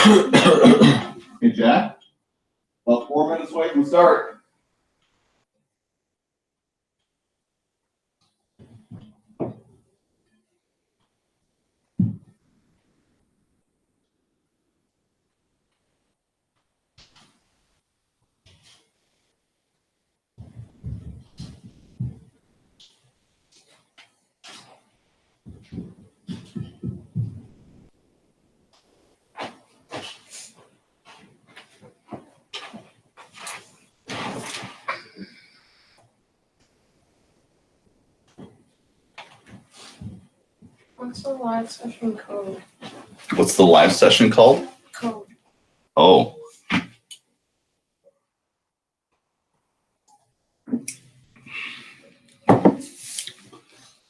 Hey, Jack. About 4 minutes away from start. What's the live session code? What's the live session called? Code. Oh.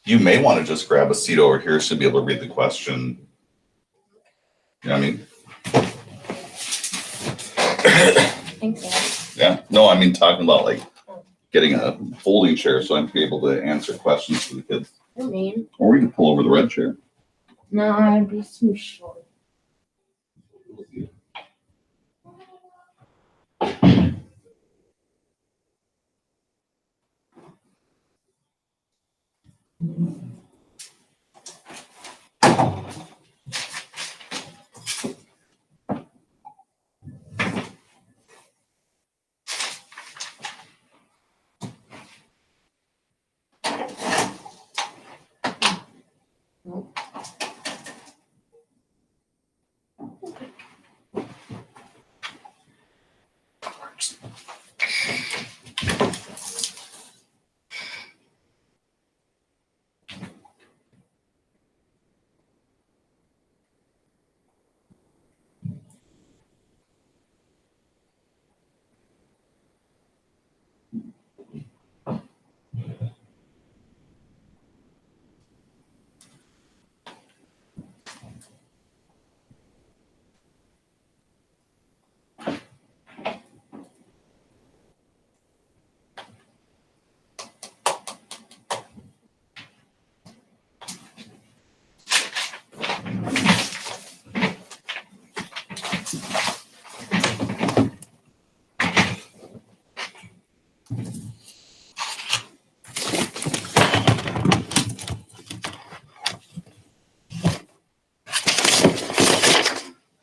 You may want to just grab a seat over here so you'll be able to read the question. You know what I mean? Thanks, Dad. Yeah. No, I mean talking about like getting a folding chair so I can be able to answer questions for the kids. You're mean. Or we can pull over the red chair. No, I'd be too short.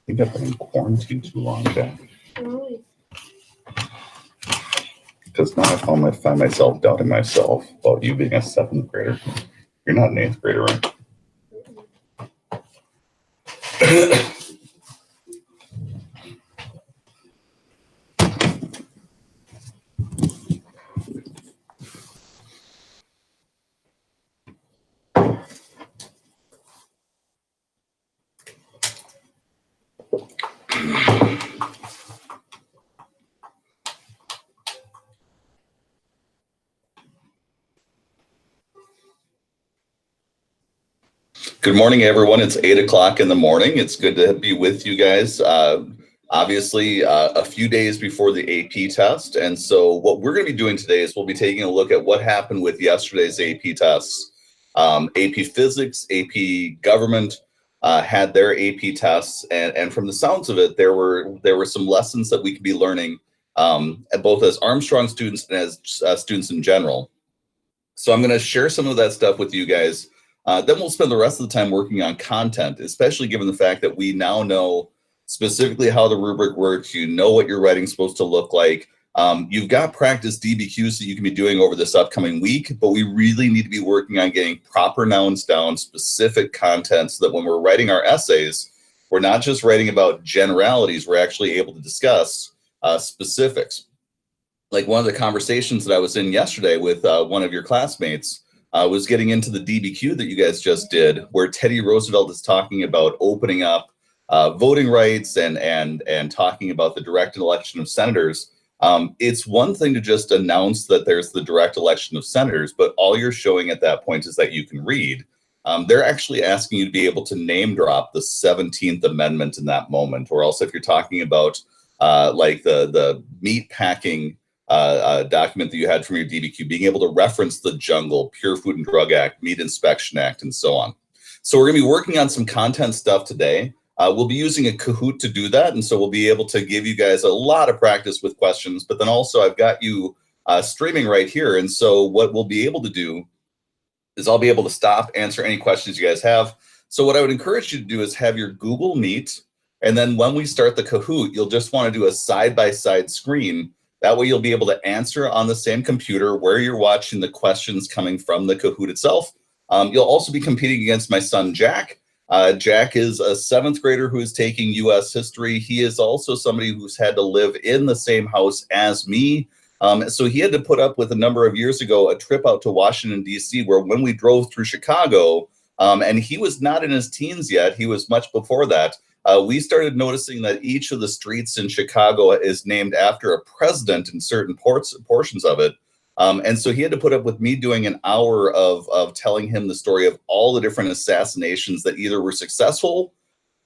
I think I've been in quarantine too long, Jack. Really? Because now I find myself doubting myself about you being a 7th grader. You're not an 8th grader, right? Good morning, everyone. It's 8 o'clock in the morning. It's good to be with you guys. Obviously, a few days before the AP test. And so what we're going to be doing today is we'll be taking a look at what happened with yesterday's AP tests. AP Physics, AP Government had their AP tests. And from the sounds of it, there were some lessons that we could be learning both as Armstrong students and as students in general. So I'm going to share some of that stuff with you guys. Then we'll spend the rest of the time working on content, especially given the fact that we now know specifically how the rubric works. You know what your writing's supposed to look like. You've got practice DBQs that you can be doing over this upcoming week, but we really need to be working on getting proper nouns down, specific content, so that when we're writing our essays, we're not just writing about generalities, we're actually able to discuss specifics. Like one of the conversations that I was in yesterday with one of your classmates was getting into the DBQ that you guys just did, where Teddy Roosevelt is talking about opening up voting rights and talking about the direct election of senators. It's one thing to just announce that there's the direct election of senators, but all you're showing at that point is that you can read. They're actually asking you to be able to name drop the 17th Amendment in that moment, or else if you're talking about like the meat packing document that you had from your DBQ, being able to reference the Jungle, Pure Food and Drug Act, Meat Inspection Act, and so on. So we're going to be working on some content stuff today. We'll be using a Kahoot to do that, and so we'll be able to give you guys a lot of practice with questions, but then also I've got you streaming right here, and so what we'll be able to do is I'll be able to stop, answer any questions you guys have. So what I would encourage you to do is have your Google Meet, and then when we start the Kahoot, you'll just want to do a side-by-side screen. That way you'll be able to answer on the same computer where you're watching the questions coming from the Kahoot itself. You'll also be competing against my son, Jack. Jack is a 7th grader who is taking US history. He is also somebody who's had to live in the same house as me. So he had to put up with a number of years ago a trip out to Washington, D.C., where when we drove through Chicago, and he was not in his teens yet, he was much before that, we started noticing that each of the streets in Chicago is named after a president in certain portions of it. And so he had to put up with me doing an hour of telling him the story of all the different assassinations that either were successful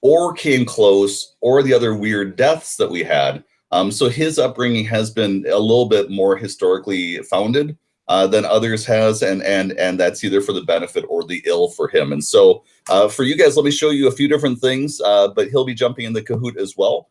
or came close, or the other weird deaths that we had. So his upbringing has been a little bit more historically founded than others has, and that's either for the benefit or the ill for him. And so for you guys, let me show you a few different things, but he'll be jumping in the Kahoot as well.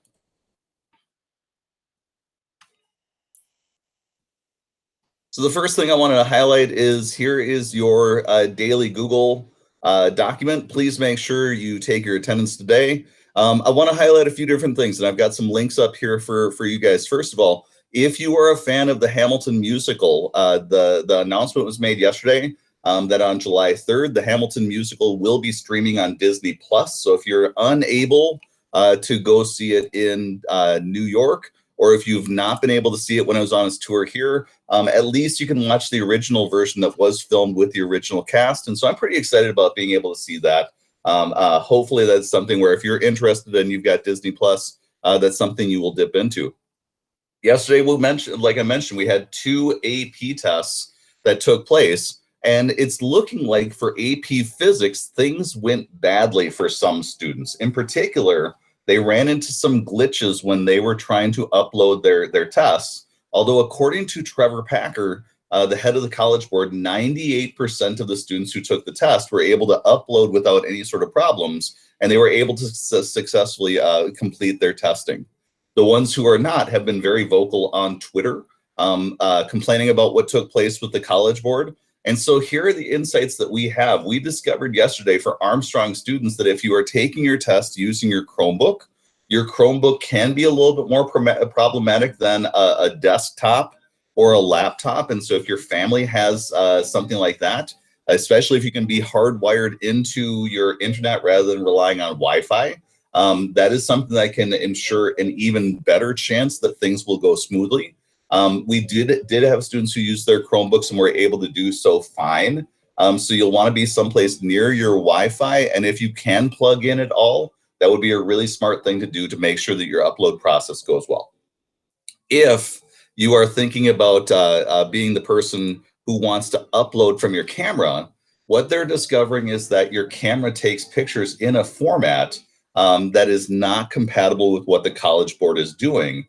So the first thing I wanted to highlight is here is your daily Google document. Please make sure you take your attendance today. I want to highlight a few different things, and I've got some links up here for you guys. First of all, if you are a fan of the Hamilton musical, the announcement was made yesterday that on July 3rd, the Hamilton musical will be streaming on Disney Plus. So if you're unable to go see it in New York, or if you've not been able to see it when I was on his tour here, at least you can watch the original version that was filmed with the original cast. And so I'm pretty excited about being able to see that. Hopefully that's something where if you're interested and you've got Disney Plus, that's something you will dip into. Yesterday, like I mentioned, we had 2 AP tests that took place, and it's looking like for AP Physics, things went badly for some students. In particular, they ran into some glitches when they were trying to upload their tests. Although according to Trevor Packer, the head of the College Board, 98% of the students who took the test were able to upload without any sort of problems, and they were able to successfully complete their testing. The ones who are not have been very vocal on Twitter, complaining about what took place with the College Board. And so here are the insights that we have. We discovered yesterday for Armstrong students that if you are taking your test using your Chromebook can be a little bit more problematic than a desktop or a laptop. And so if your family has something like that, especially if you can be hardwired into your internet rather than relying on Wi-Fi, that is something that can ensure an even better chance that things will go smoothly. We did have students who used their Chromebooks and were able to do so fine. So you'll want to be someplace near your Wi-Fi, and if you can plug in at all, that would be a really smart thing to do to make sure that your upload process goes well. If you are thinking about being the person who wants to upload from your camera, what they're discovering is that your camera takes pictures in a format that is not compatible with what the College Board is doing.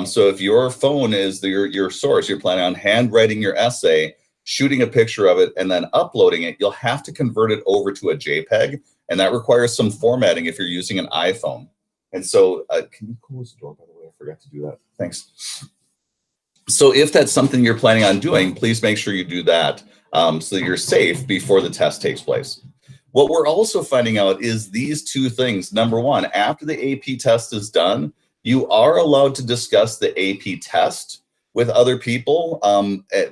So if your phone is your source, you're planning on handwriting your essay, shooting a picture of it, and then uploading it, you'll have to convert it over to a JPEG, and that requires some formatting if you're using an iPhone. And so, can you close the door, by the way? I forgot to do that. Thanks. So if that's something you're planning on doing, please make sure you do that so that you're safe before the test takes place. What we're also finding out is these 2 things. Number one, after the AP test is done, you are allowed to discuss the AP test with other people,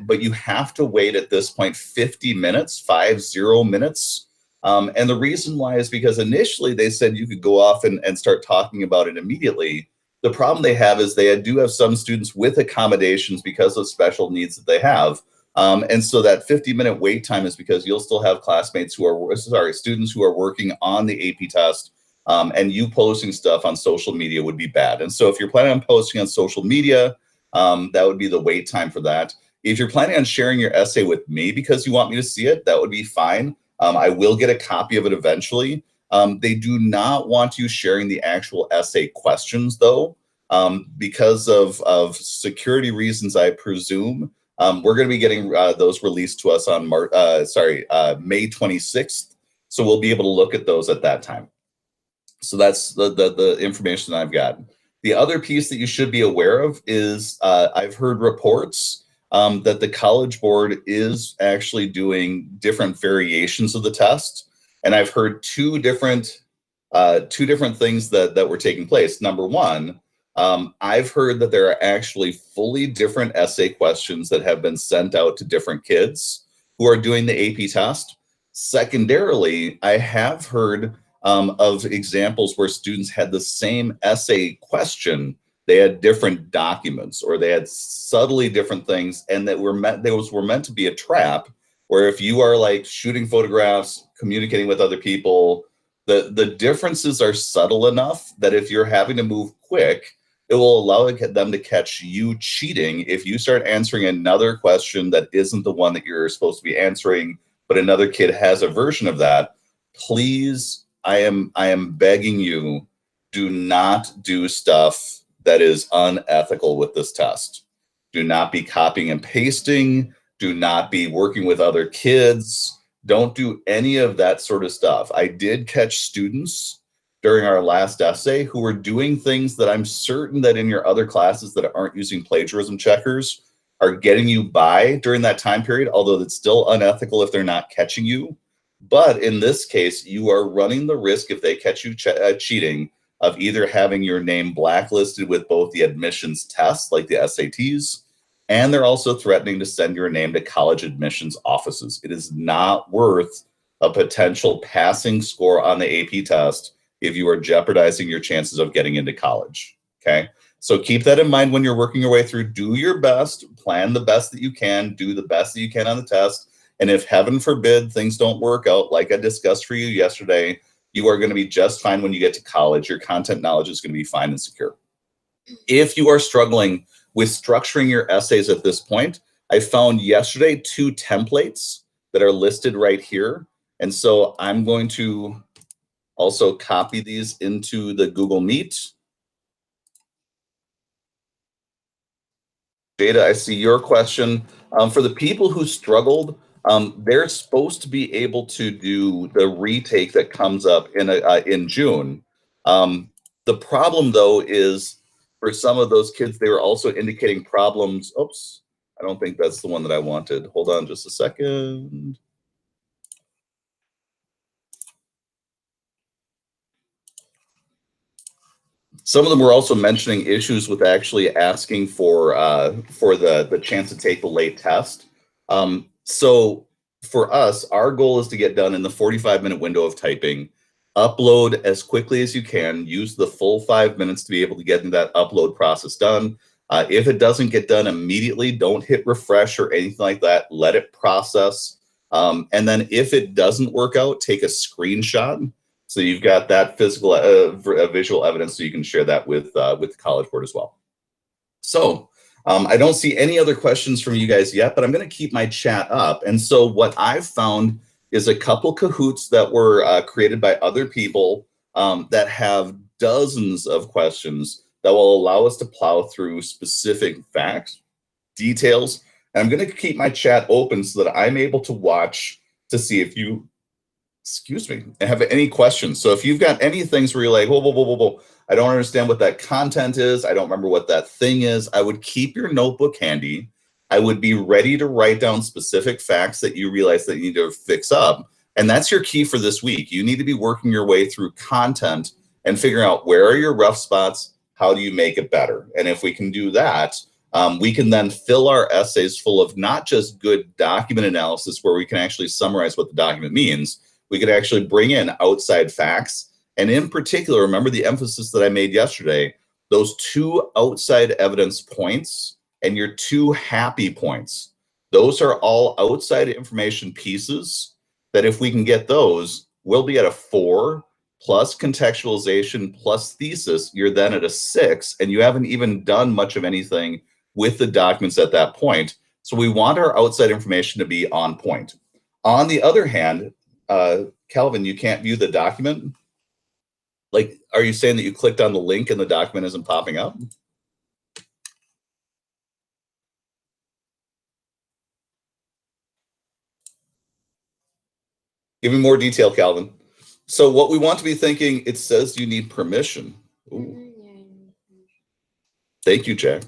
but you have to wait at this point 50 minutes, 50 minutes. And the reason why is because initially they said you could go off and start talking about it immediately. The problem they have is they do have some students with accommodations because of special needs that they have. And so that 50-minute wait time is because you'll still have classmates who are, students who are working on the AP test, and you posting stuff on social media would be bad. And so if you're planning on posting on social media, that would be the wait time for that. If you're planning on sharing your essay with me because you want me to see it, that would be fine. I will get a copy of it eventually. They do not want you sharing the actual essay questions though, because of security reasons, I presume. We're going to be getting those released to us on May 26th. So we'll be able to look at those at that time. So that's the information I've got. The other piece that you should be aware of is I've heard reports that the College Board is actually doing different variations of the test, and I've heard two different things that were taking place. Number one, I've heard that there are actually fully different essay questions that have been sent out to different kids who are doing the AP test. Secondarily, I have heard of examples where students had the same essay question. They had different documents or they had subtly different things, and those were meant to be a trap. Where if you are like shooting photographs, communicating with other people, the differences are subtle enough that if you're having to move quick, it will allow them to catch you cheating if you start answering another question that isn't the one that you're supposed to be answering, but another kid has a version of that. Please, I am begging you, do not do stuff that is unethical with this test. Do not be copying and pasting. Do not be working with other kids. Don't do any of that sort of stuff. I did catch students during our last essay who were doing things that I'm certain that in your other classes that aren't using plagiarism checkers are getting you by during that time period, although it's still unethical if they're not catching you. But in this case, you are running the risk if they catch you cheating of either having your name blacklisted with both the admissions tests, like the SATs, and they're also threatening to send your name to college admissions offices. It is not worth a potential passing score on the AP test if you are jeopardizing your chances of getting into college. Okay. So keep that in mind when you're working your way through. Do your best, plan the best that you can, do the best that you can on the test. And if heaven forbid things don't work out, like I discussed for you yesterday, you are going to be just fine when you get to college. Your content knowledge is going to be fine and secure. If you are struggling with structuring your essays at this point, I found yesterday 2 templates that are listed right here. And so I'm going to also copy these into the Google Meet. Jada, I see your question. For the people who struggled, they're supposed to be able to do the retake that comes up in June. The problem, though, is for some of those kids, they were also indicating problems. Oops, I don't think that's the one that I wanted. Hold on just a second. Some of them were also mentioning issues with actually asking for the chance to take the late test. So for us, our goal is to get done in the 45-minute window of typing. Upload as quickly as you can. Use the full 5 minutes to be able to get that upload process done. If it doesn't get done immediately, don't hit refresh or anything like that. Let it process. And then if it doesn't work out, take a screenshot so you've got that physical, visual evidence, so you can share that with the College Board as well. So I don't see any other questions from you guys yet, but I'm going to keep my chat up. And so what I've found is a couple Kahoots that were created by other people that have dozens of questions that will allow us to plow through specific facts, details. And I'm going to keep my chat open so that I'm able to watch to see if you excuse me, have any questions. So if you've got any things where you're like, whoa, whoa, whoa, whoa, whoa, I don't understand what that content is. I don't remember what that thing is. I would keep your notebook handy. I would be ready to write down specific facts that you realize that you need to fix up. And that's your key for this week. You need to be working your way through content and figuring out where are your rough spots? How do you make it better? And if we can do that, we can then fill our essays full of not just good document analysis where we can actually summarize what the document means. We could actually bring in outside facts. And in particular, remember the emphasis that I made yesterday, those 2 outside evidence points and your 2 happy points. Those are all outside information pieces that if we can get those, we'll be at a 4 plus contextualization plus thesis. You're then at a 6, and you haven't even done much of anything with the documents at that point. So we want our outside information to be on point. On the other hand, Calvin, you can't view the document? Like, are you saying that you clicked on the link and the document isn't popping up? Give me more detail, Calvin. So what we want to be thinking, it says you need permission. Ooh. Thank you, Jack.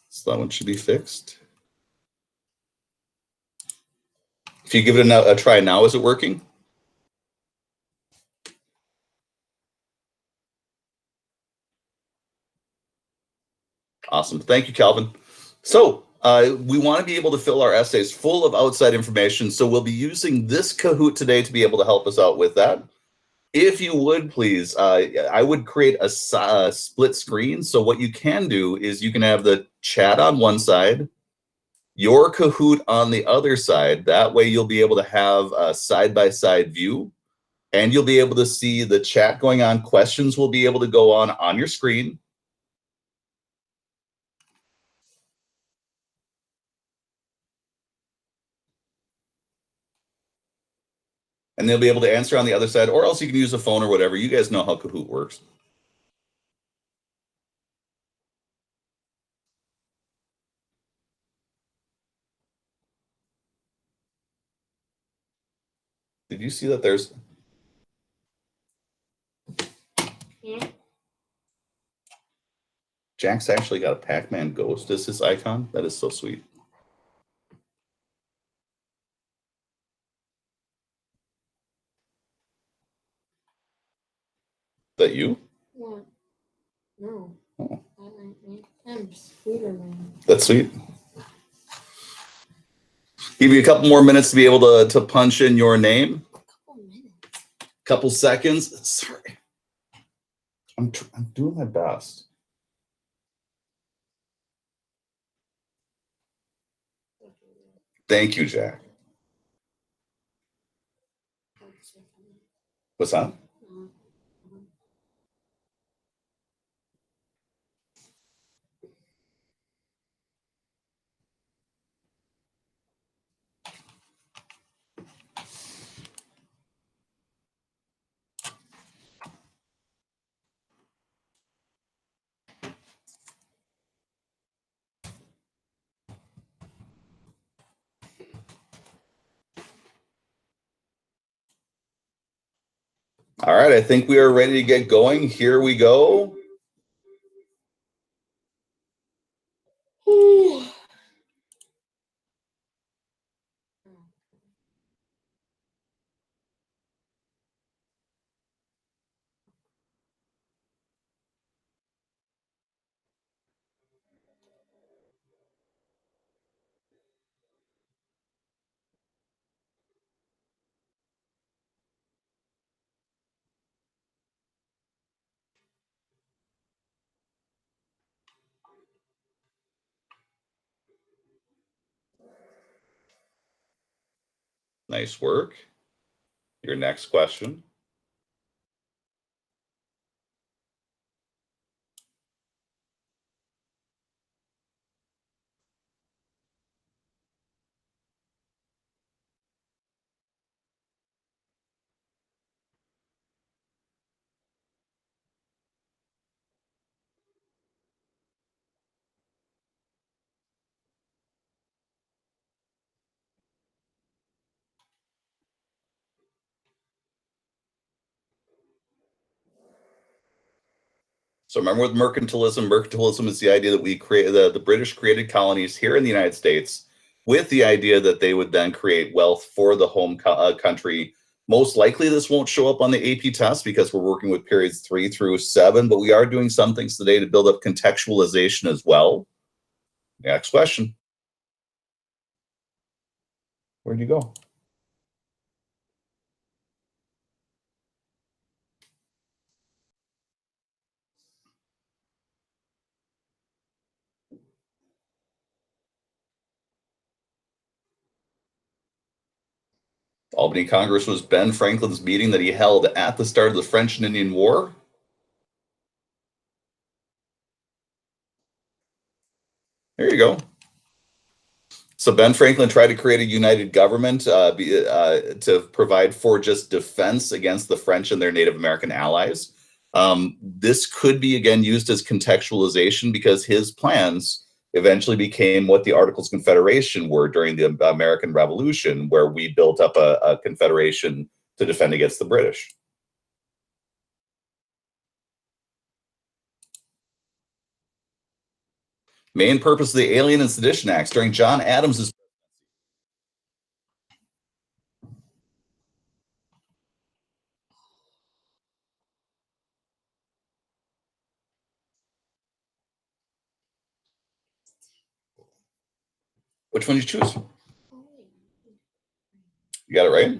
So that one should be fixed. If you give it a try now, is it working? Awesome. Thank you, Calvin. So we want to be able to fill our essays full of outside information. So we'll be using this Kahoot today to be able to help us out with that. If you would, please, I would create a split screen. So what you can do is you can have the chat on one side, your Kahoot on the other side. That way you'll be able to have a side-by-side view, and you'll be able to see the chat going on. Questions will be able to go on your screen. And they'll be able to answer on the other side, or else you can use a phone or whatever. You guys know how Kahoot works. Did you see that there's... Yeah. Jack's actually got a Pac-Man ghost as his icon. That is so sweet. That you? What? No. Oh. I'm sweeter man. That's sweet. Give you a couple more minutes to be able to punch in your name. Couple minutes. Couple seconds. Sorry. I'm doing my best. Thank you, Jack. What's that? All right, I think we are ready to get going. Here we go. Nice work. Your next question. So remember with mercantilism, mercantilism is the idea that we create the British created colonies here in the United States with the idea that they would then create wealth for the home country. Most likely this won't show up on the AP test because we're working with periods 3 through 7, but we are doing some things today to build up contextualization as well. Next question. Where'd you go? Albany Congress was Ben Franklin's meeting that he held at the start of the French and Indian War. There you go. So Ben Franklin tried to create a united government to provide for just defense against the French and their Native American allies. This could be again used as contextualization because his plans eventually became what the Articles of Confederation were during the American Revolution, where we built up a confederation to defend against the British. Main purpose of the Alien and Sedition Acts during John Adams's. Which one did you choose? You got it right?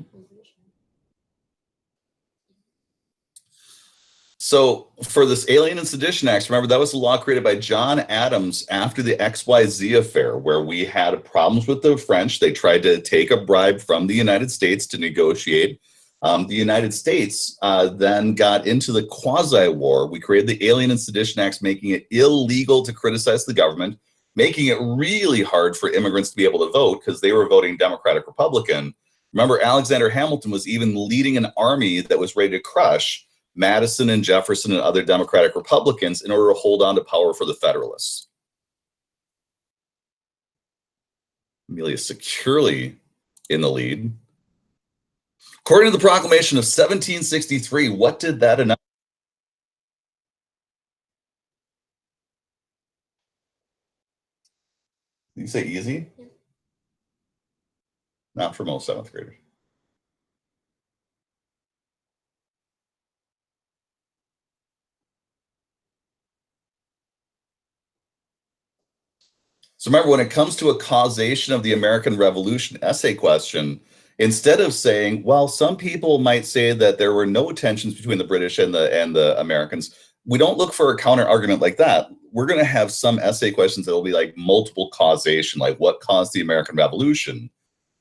So for this Alien and Sedition Acts, remember that was a law created by John Adams after the XYZ affair, where we had problems with the French. They tried to take a bribe from the United States to negotiate. The United States then got into the quasi-war. We created the Alien and Sedition Acts, making it illegal to criticize the government, making it really hard for immigrants to be able to vote because they were voting Democratic Republican. Remember, Alexander Hamilton was even leading an army that was ready to crush Madison and Jefferson and other Democratic Republicans in order to hold on to power for the Federalists. Amelia securely in the lead. According to the Proclamation of 1763, what did that announce? Did you say easy? Yeah. Not for most 7th graders. So remember, when it comes to a causation of the American Revolution essay question, instead of saying, well, some people might say that there were no tensions between the British and the Americans, we don't look for a counter argument like that. We're going to have some essay questions that will be like multiple causation, like what caused the American Revolution.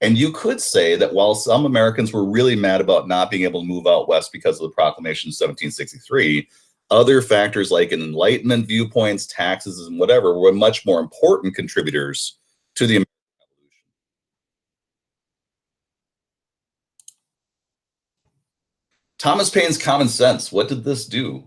And you could say that while some Americans were really mad about not being able to move out west because of the Proclamation of 1763, other factors like Enlightenment viewpoints, taxes, and whatever were much more important contributors to the American Revolution. Thomas Paine's Common Sense, what did this do?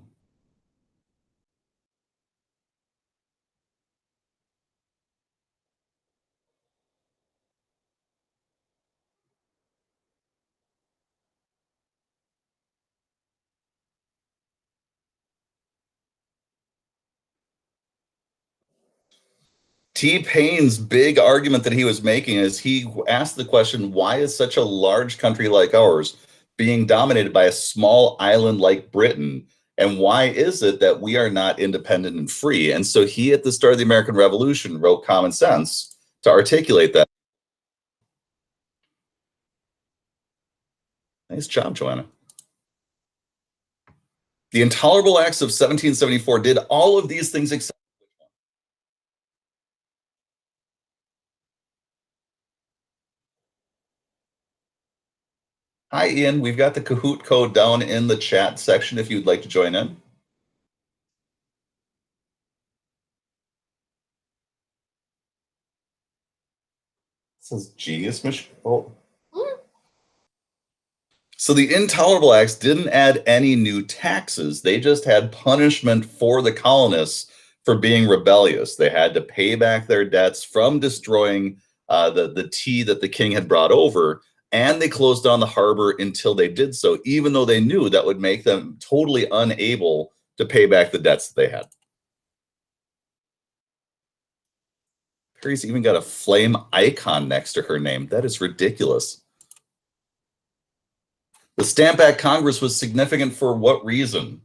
T. Paine's big argument that he was making is he asked the question, why is such a large country like ours being dominated by a small island like Britain? And why is it that we are not independent and free? And so he, at the start of the American Revolution, wrote Common Sense to articulate that. Nice job, Joanna. The Intolerable Acts of 1774 did all of these things except. Hi, Ian. We've got the Kahoot code down in the chat section if you'd like to join in. It says Genius Machine. Oh. So the Intolerable Acts didn't add any new taxes. They just had punishment for the colonists for being rebellious. They had to pay back their debts from destroying the tea that the king had brought over, and they closed down the harbor until they did so, even though they knew that would make them totally unable to pay back the debts that they had. Perry's even got a flame icon next to her name. That is ridiculous. The Stamp Act Congress was significant for what reason?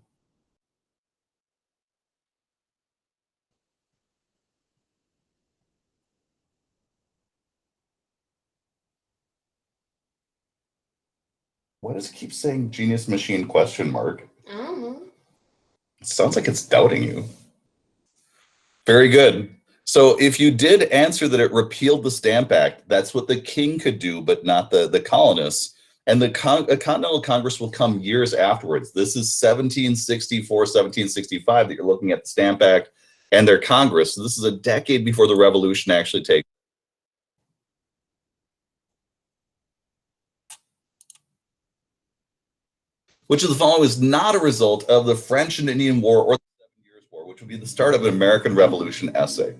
Why does it keep saying Genius Machine question mark? I don't know. It sounds like it's doubting you. Very good. So if you did answer that it repealed the Stamp Act, that's what the king could do, but not the colonists. And the Continental Congress will come years afterwards. This is 1764, 1765 that you're looking at the Stamp Act. and their Congress. So this is a decade before the revolution actually takes. Which of the following was not a result of the French and Indian War or the 7 Years' War, which would be the start of an American Revolution essay?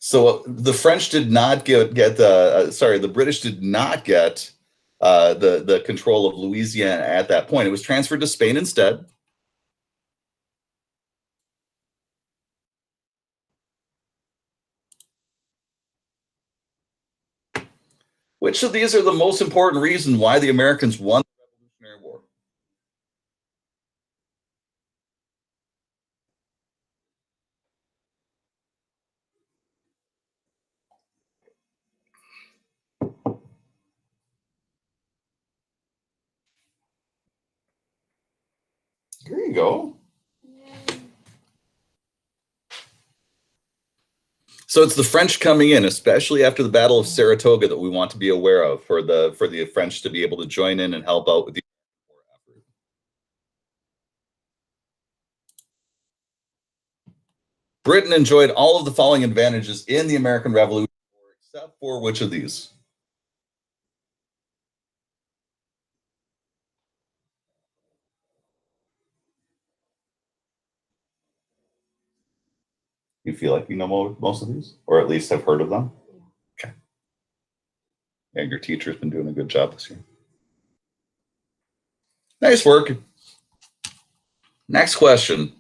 So the French did not get the sorry, the British did not get the control of Louisiana at that point. It was transferred to Spain instead. Which of these are the most important reason why the Americans won the Revolutionary War? There you go. So it's the French coming in, especially after the Battle of Saratoga, that we want to be aware of for the French to be able to join in and help out with the war effort. Britain enjoyed all of the following advantages in the American Revolution, except for which of these? You feel like you know most of these, or at least have heard of them? Okay. And your teacher's been doing a good job this year. Nice work. Next question.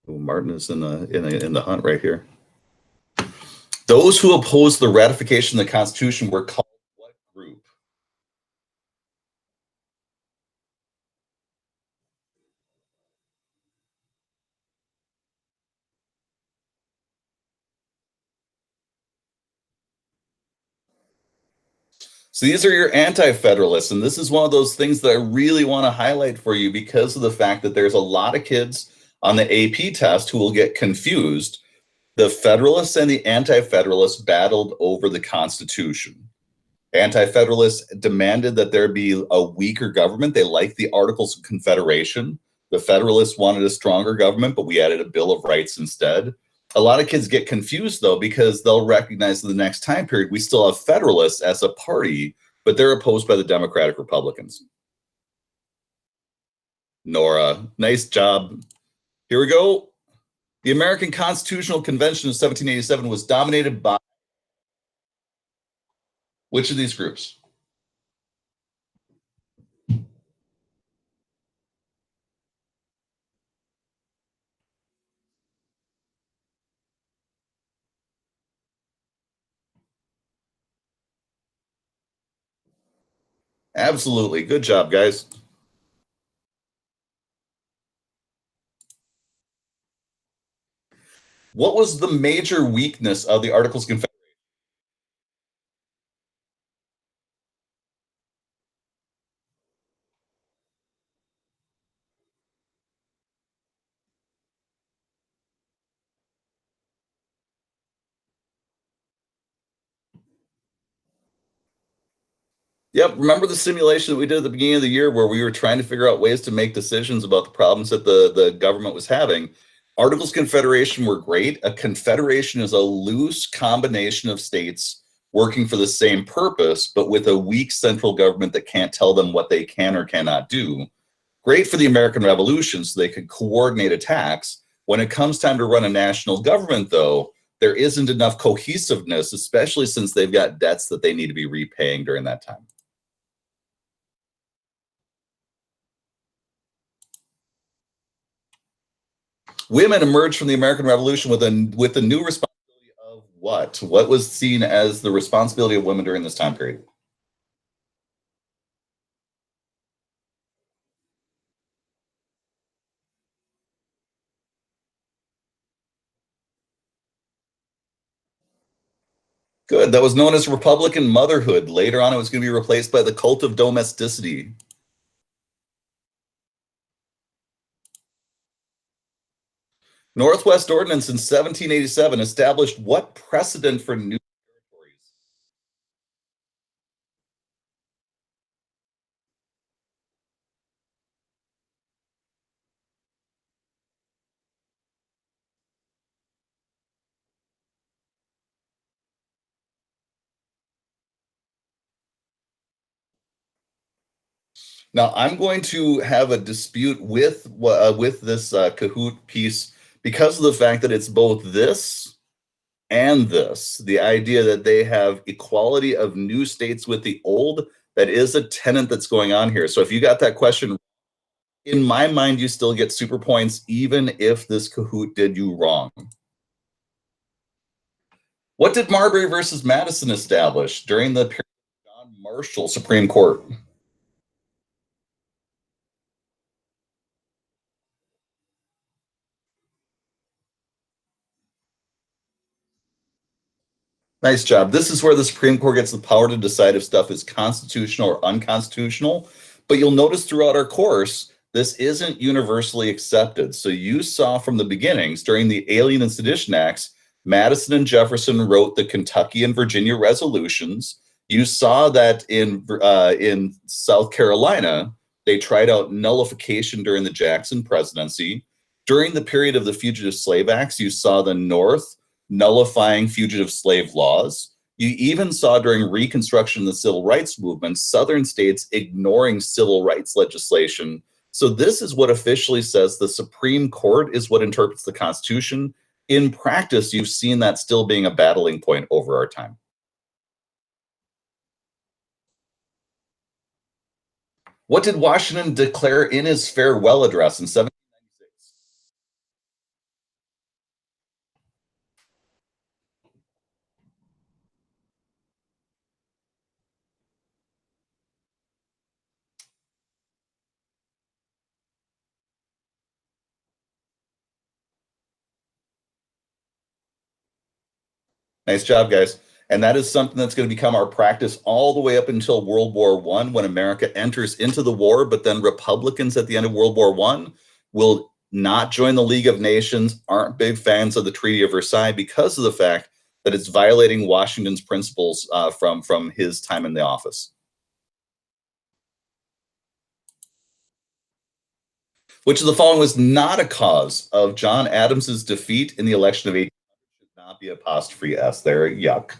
Ooh, Martin is in the hunt right here. Those who opposed the ratification of the Constitution were called what group? So these are your anti-federalists, and this is one of those things that I really want to highlight for you because of the fact that there's a lot of kids on the AP test who will get confused. The Federalists and the Anti-Federalists battled over the Constitution. Anti-Federalists demanded that there be a weaker government. They liked the Articles of Confederation. The Federalists wanted a stronger government, but we added a Bill of Rights instead. A lot of kids get confused, though, because they'll recognize in the next time period, we still have Federalists as a party, but they're opposed by the Democratic Republicans. Nora, nice job. Here we go. The American Constitutional Convention of 1787 was dominated by which of these groups? Absolutely. Good job, guys. What was the major weakness of the Articles of Confederation? Yep. Remember the simulation that we did at the beginning of the year where we were trying to figure out ways to make decisions about the problems that the government was having? Articles of Confederation were great. A confederation is a loose combination of states working for the same purpose, but with a weak central government that can't tell them what they can or cannot do. Great for the American Revolution so they could coordinate attacks. When it comes time to run a national government, though, there isn't enough cohesiveness, especially since they've got debts that they need to be repaying during that time. Women emerged from the American Revolution with the new responsibility of what? What was seen as the responsibility of women during this time period? Good. That was known as Republican motherhood. Later on, it was going to be replaced by the cult of domesticity. Northwest Ordinance in 1787 established what precedent for new territories? Now, I'm going to have a dispute with this Kahoot piece because of the fact that it's both this and this. The idea that they have equality of new states with the old, that is a tenet that's going on here. So if you got that question, in my mind, you still get super points, even if this Kahoot did you wrong. What did Marbury versus Madison establish during the period of John Marshall Supreme Court? Nice job. This is where the Supreme Court gets the power to decide if stuff is constitutional or unconstitutional. But you'll notice throughout our course, this isn't universally accepted. So you saw from the beginnings during the Alien and Sedition Acts, Madison and Jefferson wrote the Kentucky and Virginia resolutions. You saw that in South Carolina, they tried out nullification during the Jackson presidency. During the period of the Fugitive Slave Acts, you saw the North nullifying fugitive slave laws. You even saw during Reconstruction and the Civil Rights Movement, Southern states ignoring civil rights legislation. So this is what officially says the Supreme Court is what interprets the Constitution. In practice, you've seen that still being a battling point over our time. What did Washington declare in his farewell address in 1796? Nice job, guys. And that is something that's going to become our practice all the way up until World War I, when America enters into the war. But then Republicans at the end of World War I will not join the League of Nations, aren't big fans of the Treaty of Versailles because of the fact that it's violating Washington's principles from his time in the office. Which of the following was not a cause of John Adams's defeat in the election of 1800? Should not be apostrophe S there. Yuck.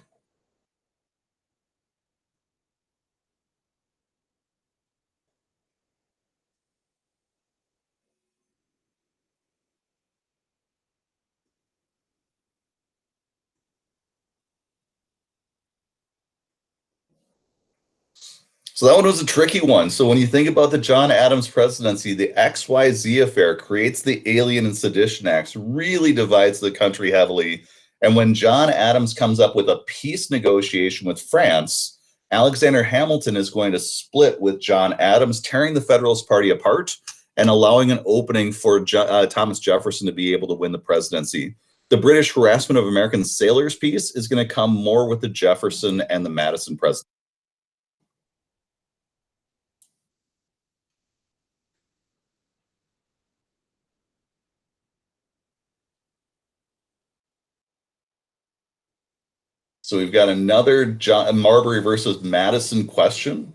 So that one was a tricky one. So when you think about the John Adams presidency, the XYZ affair creates the Alien and Sedition Acts, really divides the country heavily. And when John Adams comes up with a peace negotiation with France, Alexander Hamilton is going to split with John Adams, tearing the Federalist Party apart and allowing an opening for Thomas Jefferson to be able to win the presidency. The British harassment of American sailors piece is going to come more with the Jefferson and the Madison presidency. So we've got another John Marbury versus Madison question.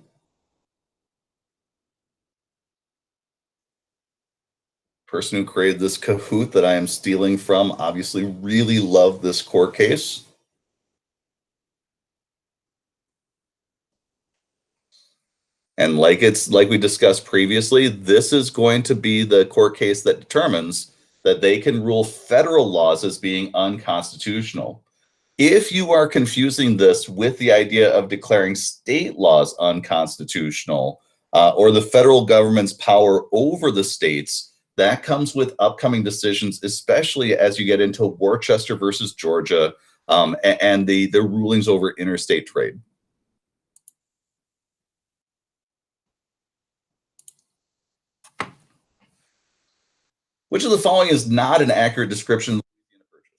Person who created this Kahoot that I am stealing from obviously really loved this court case. And like we discussed previously, this is going to be the court case that determines that they can rule federal laws as being unconstitutional. If you are confusing this with the idea of declaring state laws unconstitutional or the federal government's power over the states, that comes with upcoming decisions, especially as you get into Worcester versus Georgia and the rulings over interstate trade. Which of the following is not an accurate description of the Louisiana Purchase?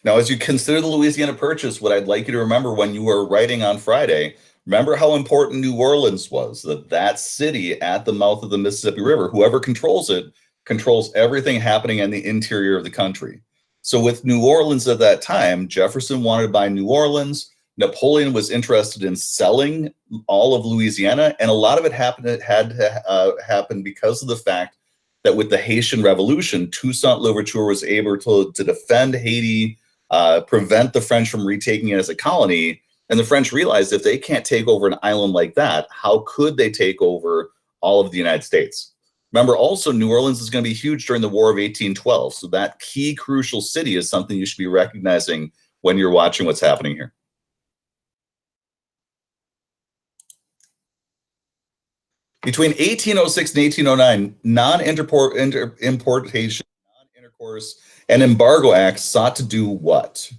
Now, as you consider the Louisiana Purchase, what I'd like you to remember when you were writing on Friday, remember how important New Orleans was, that city at the mouth of the Mississippi River, whoever controls it, controls everything happening in the interior of the country. So with New Orleans at that time, Jefferson wanted to buy New Orleans. Napoleon was interested in selling all of Louisiana, and a lot of it had to happen because of the fact that with the Haitian Revolution, Toussaint Louverture was able to defend Haiti, prevent the French from retaking it as a colony. And the French realized if they can't take over an island like that, how could they take over all of the United States? Remember, also, New Orleans is going to be huge during the War of 1812. So that key crucial city is something you should be recognizing when you're watching what's happening here. Between 1806 and 1809, non-importation, non-intercourse, and embargo acts sought to do what?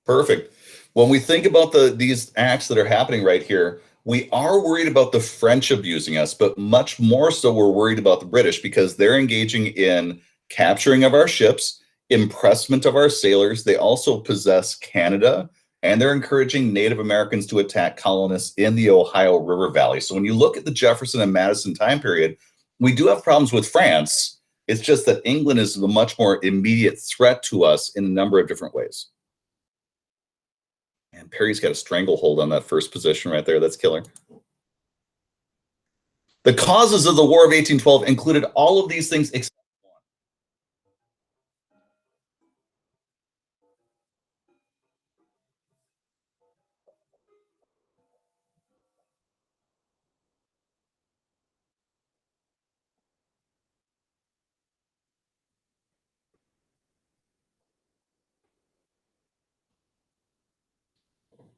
Perfect. When we think about these acts that are happening right here, we are worried about the French abusing us, but much more so we're worried about the British because they're engaging in capturing of our ships, impressment of our sailors. They also possess Canada, and they're encouraging Native Americans to attack colonists in the Ohio River Valley. So when you look at the Jefferson and Madison time period, we do have problems with France. It's just that England is a much more immediate threat to us in a number of different ways. And Perry's got a stranglehold on that first position right there. That's killer. The causes of the War of 1812 included all of these things except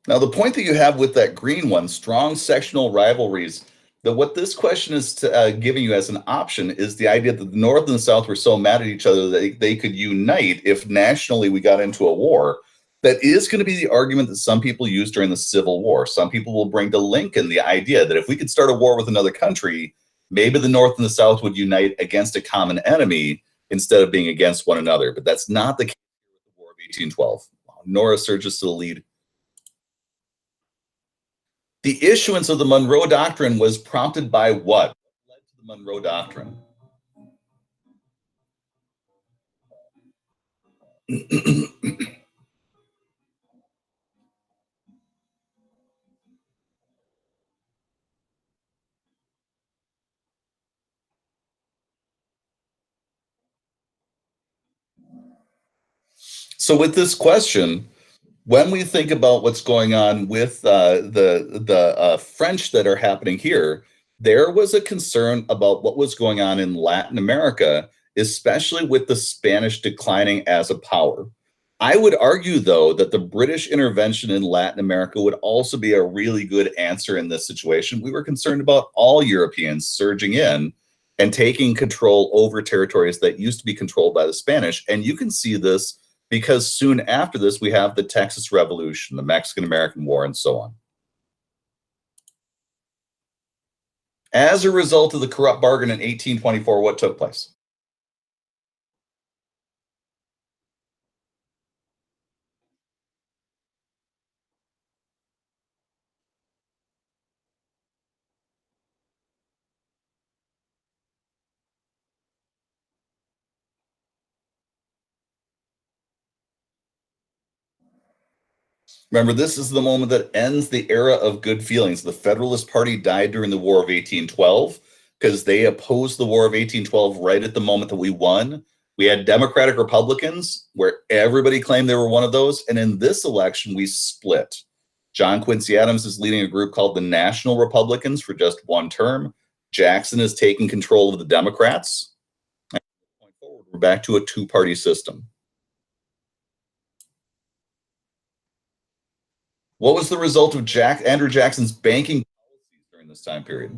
now, the point that you have with that green one, strong sectional rivalries, that what this question is giving you as an option is the idea that the North and the South were so mad at each other that they could unite if nationally we got into a war. That is going to be the argument that some people use during the Civil War. Some people will bring to Lincoln the idea that if we could start a war with another country, maybe the North and the South would unite against a common enemy instead of being against one another. But that's not the case with the War of 1812. Nora surges to the lead. The issuance of the Monroe Doctrine was prompted by what? What led to the Monroe Doctrine? So, with this question, when we think about what's going on with the French that are happening here, there was a concern about what was going on in Latin America, especially with the Spanish declining as a power. I would argue, though, that the British intervention in Latin America would also be a really good answer in this situation. We were concerned about all Europeans surging in and taking control over territories that used to be controlled by the Spanish. And you can see this because soon after this, we have the Texas Revolution, the Mexican American War, and so on. As a result of the corrupt bargain in 1824, what took place? Remember, this is the moment that ends the era of good feelings. The Federalist Party died during the War of 1812 because they opposed the War of 1812 right at the moment that we won. We had Democratic Republicans where everybody claimed they were one of those. And in this election, we split. John Quincy Adams is leading a group called the National Republicans for just one term. Jackson is taking control of the Democrats. And going forward, we're back to a two-party system. What was the result of Andrew Jackson's banking policies during this time period?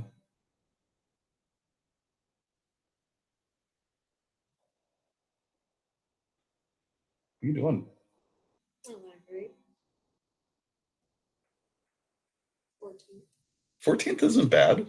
are you doing? Not that great. 14. 14th isn't bad.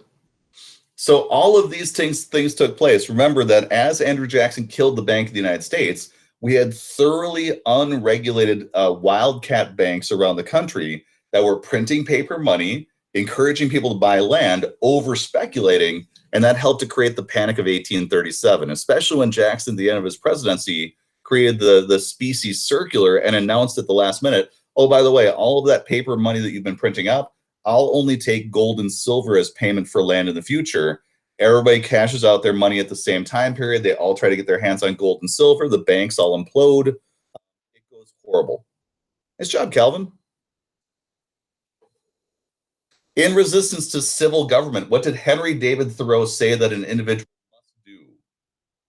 So all of these things took place. Remember that as Andrew Jackson killed the Bank of the United States, we had thoroughly unregulated wildcat banks around the country that were printing paper money, encouraging people to buy land, over speculating, and that helped to create the Panic of 1837, especially when Jackson, at the end of his presidency, created the specie circular and announced at the last minute, oh, by the way, all of that paper money that you've been printing up, I'll only take gold and silver as payment for land in the future. Everybody cashes out their money at the same time period. They all try to get their hands on gold and silver. The banks all implode. It goes horrible. Nice job, Calvin. In resistance to civil government, what did Henry David Thoreau say that an individual must do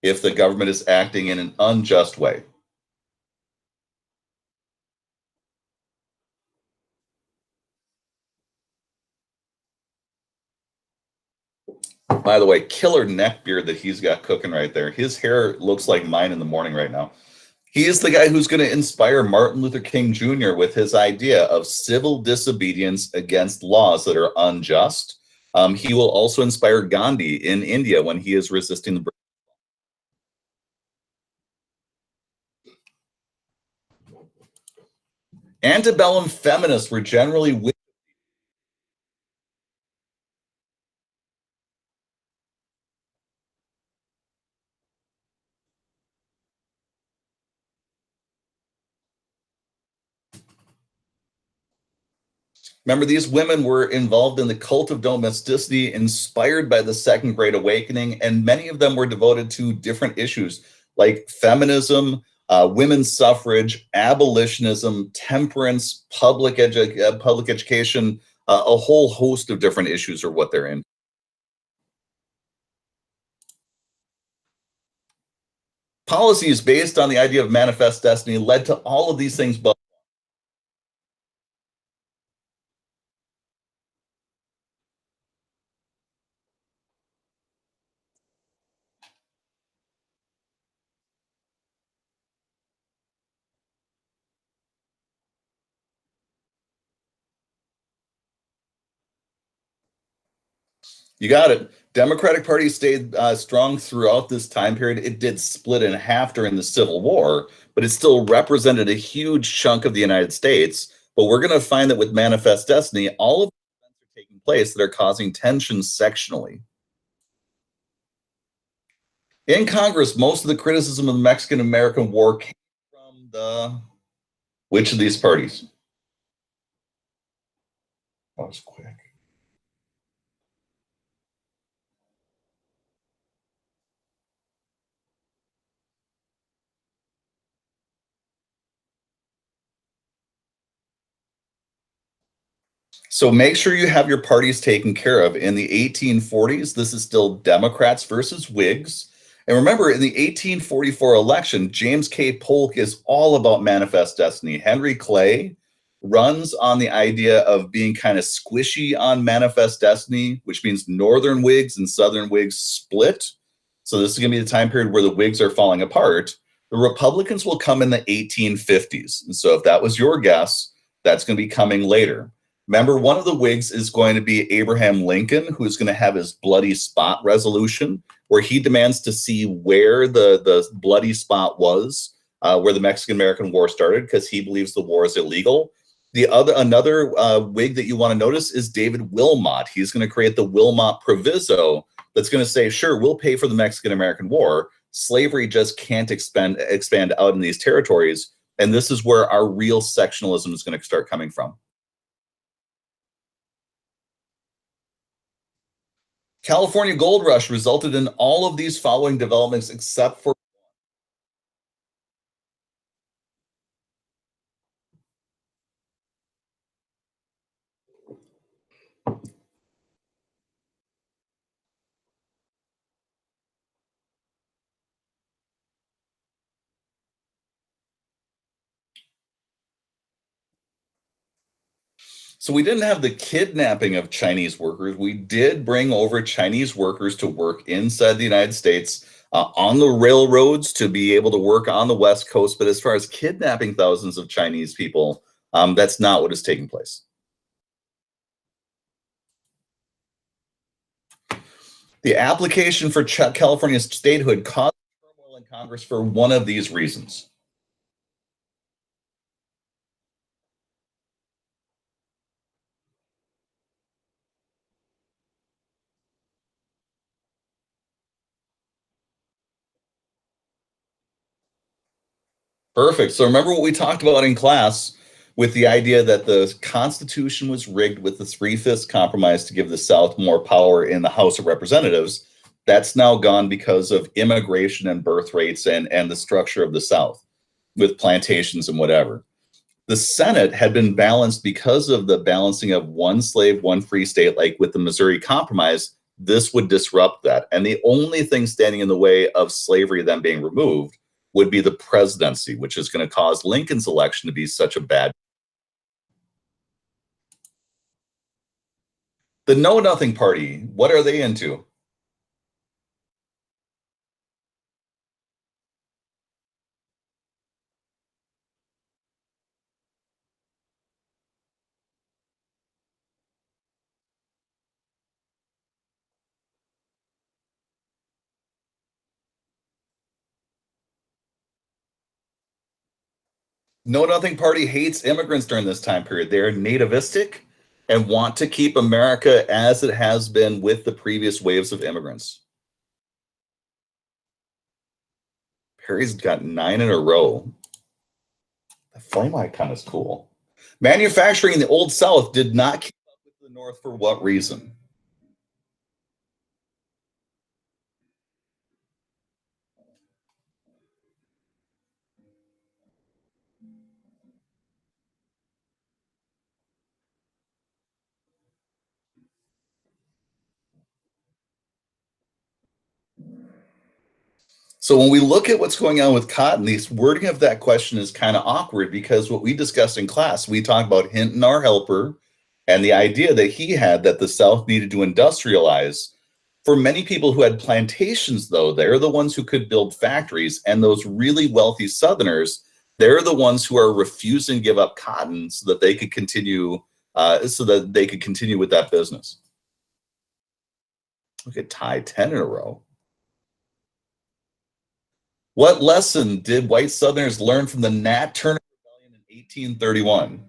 if the government is acting in an unjust way? By the way, killer neck beard that he's got cooking right there. His hair looks like mine in the morning right now. He is the guy who's going to inspire Martin Luther King Jr. with his idea of civil disobedience against laws that are unjust. He will also inspire Gandhi in India when he is resisting the British. Antebellum feminists were generally Remember, these women were involved in the cult of domesticity, inspired by the Second Great Awakening, and many of them were devoted to different issues like feminism, women's suffrage, abolitionism, temperance, public education, a whole host of different issues are what they're in. Policies based on the idea of manifest destiny led to all of these things, but you got it. Democratic Party stayed strong throughout this time period. It did split in half during the Civil War, but it still represented a huge chunk of the United States. But we're going to find that with Manifest Destiny, all of the events are taking place that are causing tension sectionally. In Congress, most of the criticism of the Mexican American War came from the which of these parties? That was quick. So make sure you have your parties taken care of. In the 1840s, this is still Democrats versus Whigs. And remember, in the 1844 election, James K. Polk is all about manifest destiny. Henry Clay runs on the idea of being kind of squishy on manifest destiny, which means Northern Whigs and Southern Whigs split. So this is going to be the time period where the Whigs are falling apart. The Republicans will come in the 1850s. And so if that was your guess, that's going to be coming later. Remember, one of the Whigs is going to be Abraham Lincoln, who's going to have his bloody spot resolution, where he demands to see where the bloody spot was, where the Mexican-American War started, because he believes the war is illegal. Another Whig that you want to notice is David Wilmot. He's going to create the Wilmot Proviso that's going to say, sure, we'll pay for the Mexican-American War. Slavery just can't expand out in these territories. And this is where our real sectionalism is going to start coming from. California Gold Rush resulted in all of these following developments except for So we didn't have the kidnapping of Chinese workers. We did bring over Chinese workers to work inside the United States. on the railroads to be able to work on the West Coast. But as far as kidnapping thousands of Chinese people, that's not what is taking place. The application for California statehood caused turmoil in Congress for one of these reasons. Perfect. So remember what we talked about in class with the idea that the Constitution was rigged with the three-fifths compromise to give the South more power in the House of Representatives. That's now gone because of immigration and birth rates and the structure of the South with plantations and whatever. The Senate had been balanced because of the balancing of one slave, one free state, like with the Missouri Compromise. This would disrupt that. And the only thing standing in the way of slavery then being removed would be the presidency, which is going to cause Lincoln's election to be such a bad. The Know Nothing Party, what are they into? Know Nothing Party hates immigrants during this time period. They're nativistic and want to keep America as it has been with the previous waves of immigrants. Perry's got 9 in a row. The flame icon is cool. Manufacturing in the Old South did not keep up with the North for what reason? So when we look at what's going on with cotton, the wording of that question is kind of awkward because what we discussed in class, we talked about Hinton, our helper, and the idea that he had that the South needed to industrialize. For many people who had plantations, though, they're the ones who could build factories, and those really wealthy Southerners, they're the ones who are refusing to give up cotton so that they could continue, with that business. Look at tie 10 in a row. What lesson did white Southerners learn from the Nat Turner Rebellion in 1831?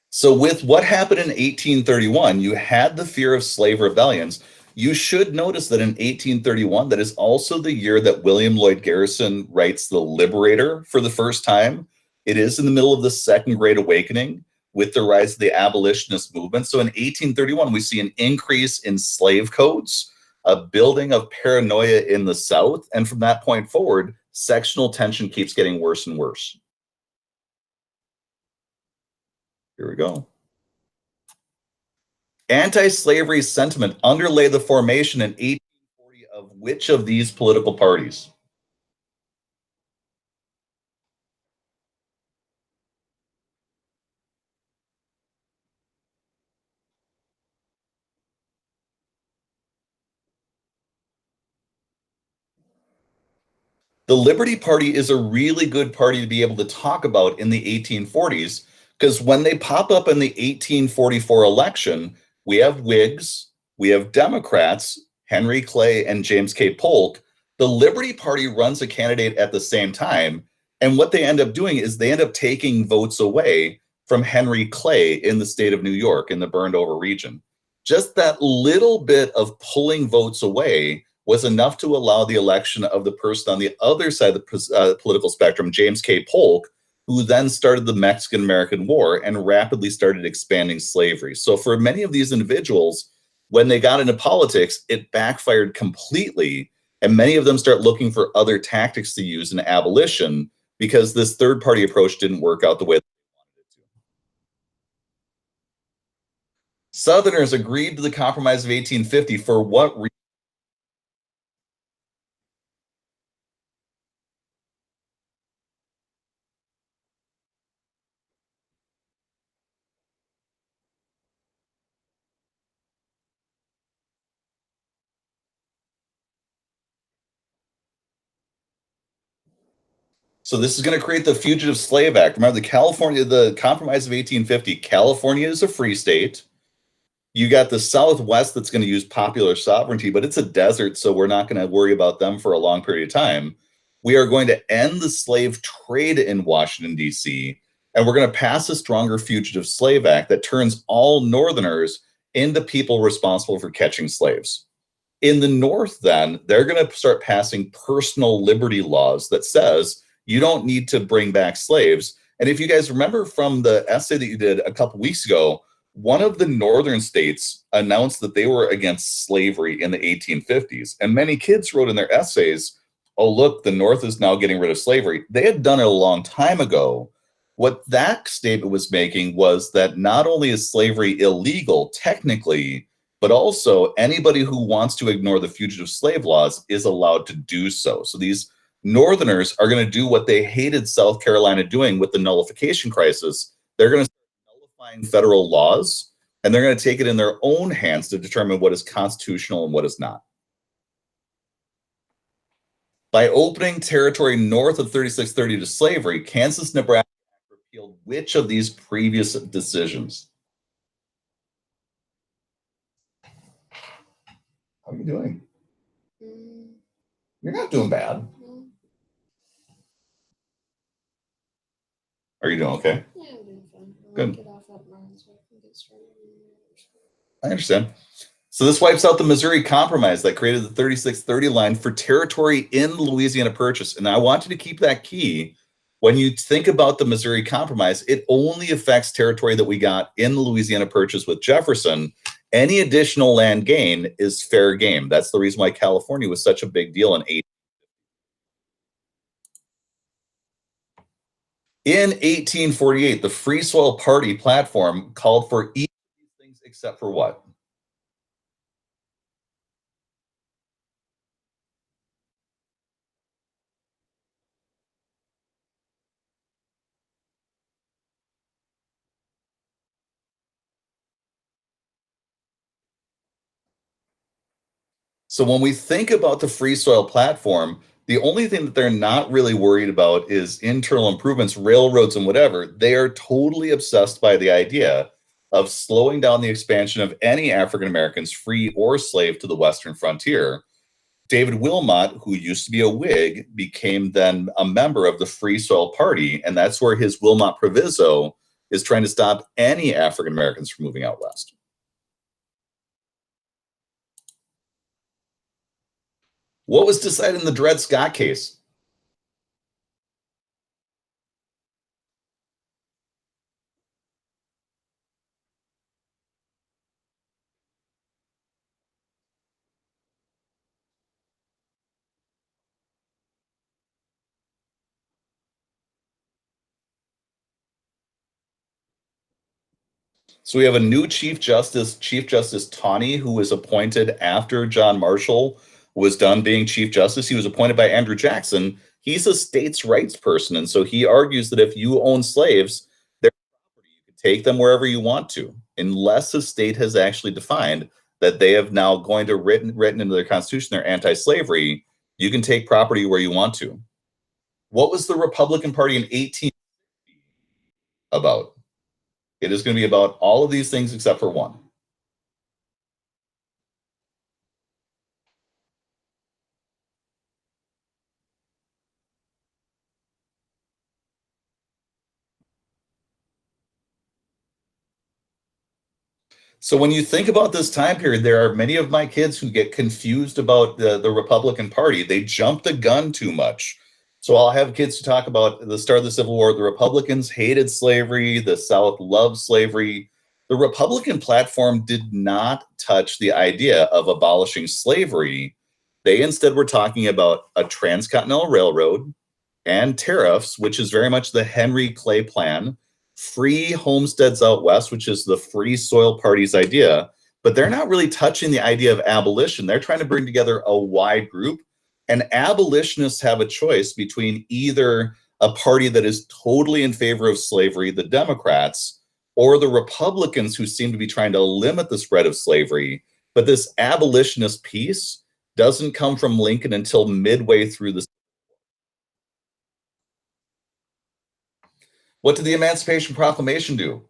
So, with what happened in 1831, you had the fear of slave rebellions. You should notice that in 1831, that is also the year that William Lloyd Garrison writes The Liberator for the first time. It is in the middle of the Second Great Awakening with the rise of the abolitionist movement. So, in 1831, we see an increase in slave codes, a building of paranoia in the South. And from that point forward, sectional tension keeps getting worse and worse. Here we go. Anti-slavery sentiment underlay the formation in 1840 of which of these political parties? The Liberty Party is a really good party to be able to talk about in the 1840s because when they pop up in the 1844 election, we have Whigs, we have Democrats, Henry Clay and James K. Polk. The Liberty Party runs a candidate at the same time. And what they end up doing is they end up taking votes away from Henry Clay in the state of New York in the burned over region. Just that little bit of pulling votes away was enough to allow the election of the person on the other side of the political spectrum, James K. Polk, who then started the Mexican American War and rapidly started expanding slavery. So, for many of these individuals, when they got into politics, it backfired completely. And many of them start looking for other tactics to use in abolition because this third party approach didn't work out the way they wanted it to. Southerners agreed to the Compromise of 1850 for what reason? So this is going to create the Fugitive Slave Act. Remember the Compromise of 1850. California is a free state. You got the Southwest that's going to use popular sovereignty, but it's a desert, so we're not going to worry about them for a long period of time. We are going to end the slave trade in Washington, D.C., and we're going to pass a stronger Fugitive Slave Act that turns all Northerners into people responsible for catching slaves. In the North, then, they're going to start passing personal liberty laws that says you don't need to bring back slaves. And if you guys remember from the essay that you did a couple weeks ago, one of the northern states announced that they were against slavery in the 1850s. And many kids wrote in their essays, oh, look, the North is now getting rid of slavery. They had done it a long time ago. What that statement was making was that not only is slavery illegal technically, but also anybody who wants to ignore the fugitive slave laws is allowed to do so. So these Northerners are going to do what they hated South Carolina doing with the nullification crisis. They're going to start nullifying federal laws, and they're going to take it in their own hands to determine what is constitutional and what is not. By opening territory north of 3630 to slavery, Kansas, Nebraska repealed which of these previous decisions? How are you doing? You're not doing bad. Are you doing okay? Yeah, I'm doing fine. Good. Get off at 9 so I can get started. I understand. So this wipes out the Missouri Compromise that created the 3630 line for territory in Louisiana Purchase. And I want you to keep that key. When you think about the Missouri Compromise, it only affects territory that we got in the Louisiana Purchase with Jefferson. Any additional land gain is fair game. That's the reason why California was such a big deal in 18. In 1848, the Free Soil Party platform called for each of these things except for what? So when we think about the Free Soil platform, the only thing that they're not really worried about is internal improvements, railroads, and whatever. They are totally obsessed by the idea of slowing down the expansion of any African Americans, free or slave, to the Western frontier. David Wilmot, who used to be a Whig, became then a member of the Free Soil Party, and that's where his Wilmot Proviso is trying to stop any African Americans from moving out west. What was decided in the Dred Scott case? So we have a new Chief Justice Taney, who was appointed after John Marshall was done being Chief Justice. He was appointed by Andrew Jackson. He's a states' rights person, and so he argues that if you own slaves, they're property. You can take them wherever you want to, unless the state has actually defined that they have now going to written into their constitution they're anti-slavery. You can take property where you want to. What was the Republican Party in 18 about? It is going to be about all of these things except for one. So when you think about this time period, there are many of my kids who get confused about the Republican Party. They jump the gun too much. So I'll have kids who talk about the start of the Civil War. The Republicans hated slavery. The South loved slavery. The Republican platform did not touch the idea of abolishing slavery. They instead were talking about a transcontinental railroad and tariffs, which is very much the Henry Clay plan, free homesteads out west, which is the Free Soil Party's idea. But they're not really touching the idea of abolition. They're trying to bring together a wide group. And abolitionists have a choice between either a party that is totally in favor of slavery, the Democrats, or the Republicans, who seem to be trying to limit the spread of slavery. But this abolitionist piece doesn't come from Lincoln until midway through the What did the Emancipation Proclamation do?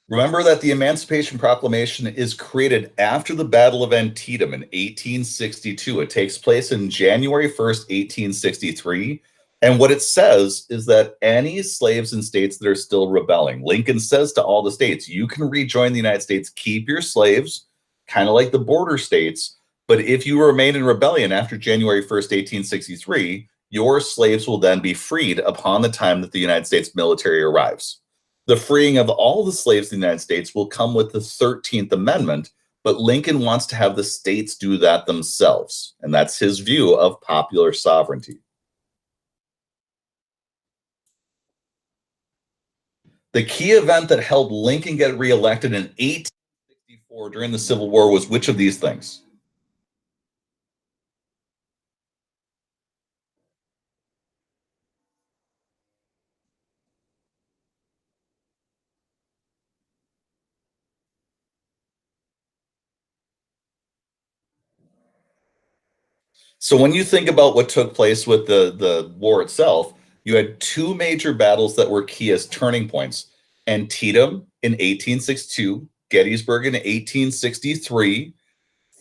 Remember that the Emancipation Proclamation is created after the Battle of Antietam in 1862. It takes place in January 1st, 1863. And what it says is that any slaves in states that are still rebelling, Lincoln says to all the states, you can rejoin the United States, keep your slaves, kind of like the border states. But if you remain in rebellion after January 1st, 1863, your slaves will then be freed upon the time that the United States military arrives. The freeing of all the slaves in the United States will come with the 13th Amendment, but Lincoln wants to have the states do that themselves. And that's his view of popular sovereignty. The key event that helped Lincoln get reelected in 1864 during the Civil War was which of these things? So when you think about what took place with the war itself, you had two major battles that were key as turning points. Antietam in 1862, Gettysburg in 1863.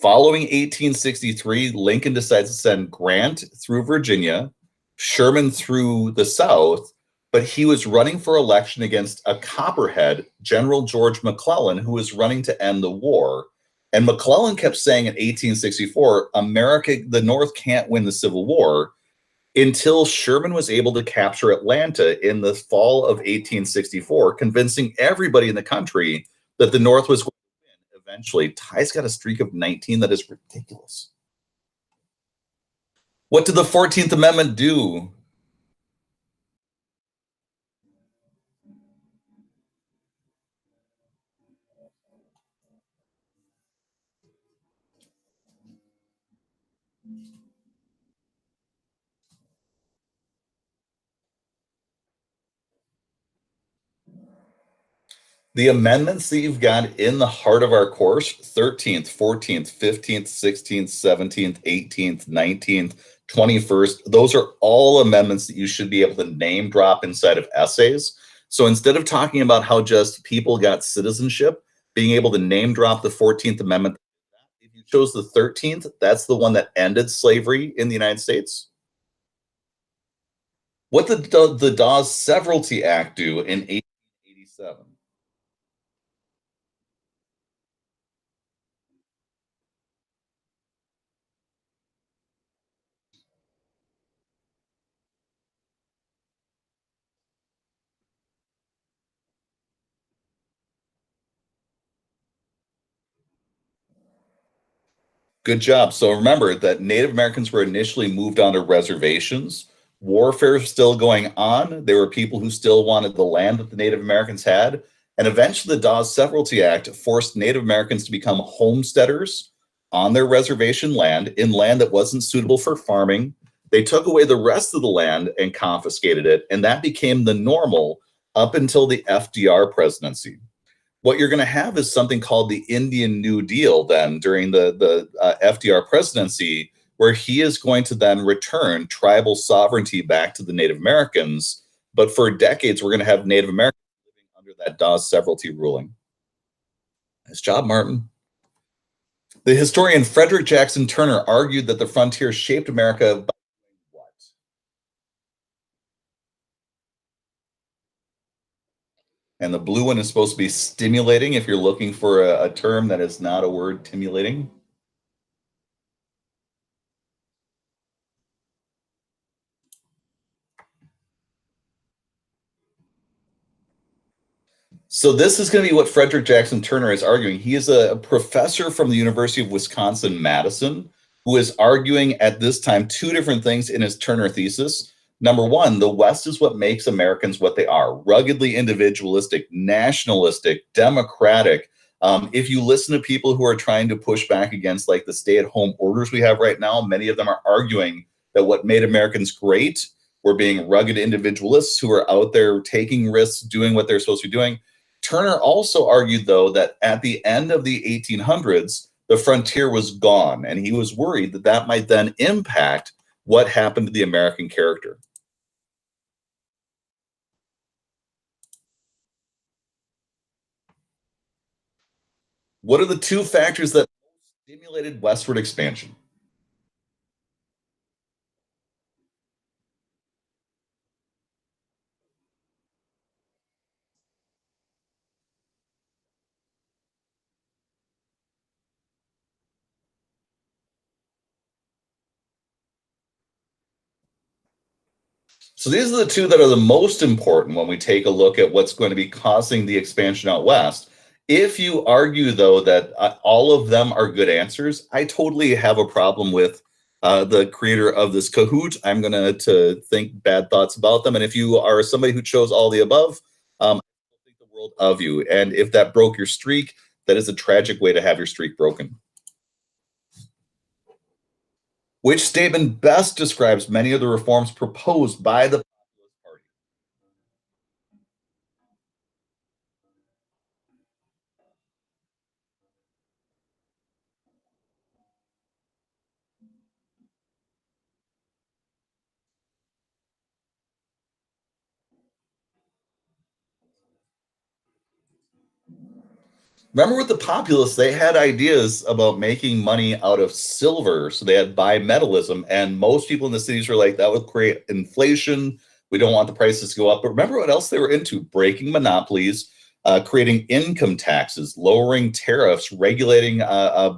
Following 1863, Lincoln decides to send Grant through Virginia, Sherman through the South, but he was running for election against a Copperhead, General George McClellan, who was running to end the war. And McClellan kept saying in 1864, America, the North can't win the Civil War until Sherman was able to capture Atlanta in the fall of 1864, convincing everybody in the country that the North was going to win eventually. Ty's got a streak of 19 that is ridiculous. What did the 14th Amendment do? The amendments that you've got in the heart of our course 13th, 14th, 15th, 16th, 17th, 18th, 19th, 21st, those are all amendments that you should be able to name drop inside of essays. So instead of talking about how just people got citizenship, being able to name drop the 14th Amendment, if you chose the 13th, that's the one that ended slavery in the United States. What did the Dawes Severalty Act do in 1887? Good job. So remember that Native Americans were initially moved onto reservations. Warfare is still going on. There were people who still wanted the land that the Native Americans had. And eventually, the Dawes Severalty Act forced Native Americans to become homesteaders on their reservation land, in land that wasn't suitable for farming. They took away the rest of the land and confiscated it. And that became the normal up until the FDR presidency. What you're going to have is something called the Indian New Deal then during the FDR presidency, where he is going to then return tribal sovereignty back to the Native Americans. But for decades, we're going to have Native Americans living under that Dawes Severalty ruling. Nice job, Martin. The historian Frederick Jackson Turner argued that the frontier shaped America by what? And the blue one is supposed to be stimulating if you're looking for a term that is not a word, stimulating. So this is going to be what Frederick Jackson Turner is arguing. He is a professor from the University of Wisconsin-Madison who is arguing at this time two different things in his Turner thesis. Number one, the West is what makes Americans what they are: ruggedly individualistic, nationalistic, democratic. If you listen to people who are trying to push back against like the stay-at-home orders we have right now, many of them are arguing that what made Americans great were being rugged individualists who are out there taking risks, doing what they're supposed to be doing. Turner also argued, though, that at the end of the 1800s, the frontier was gone, and he was worried that that might then impact what happened to the American character. What are the two factors that stimulated westward expansion? So these are the two that are the most important when we take a look at what's going to be causing the expansion out west. If you argue, though, that all of them are good answers, I totally have a problem with the creator of this Kahoot. I'm going to think bad thoughts about them. And if you are somebody who chose all the above, I think the world of you. And if that broke your streak, that is a tragic way to have your streak broken. Which statement best describes many of the reforms proposed by the Party? Remember with the populists, they had ideas about making money out of silver. So they had bimetallism. And most people in the cities were like, that would create inflation. We don't want the prices to go up. But remember what else they were into? Breaking monopolies, creating income taxes, lowering tariffs, regulating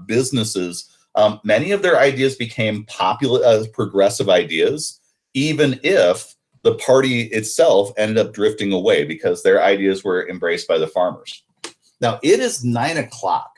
businesses. Many of their ideas became popular, progressive ideas, even if the party itself ended up drifting away because their ideas were embraced by the farmers. Now it is 9 o'clock.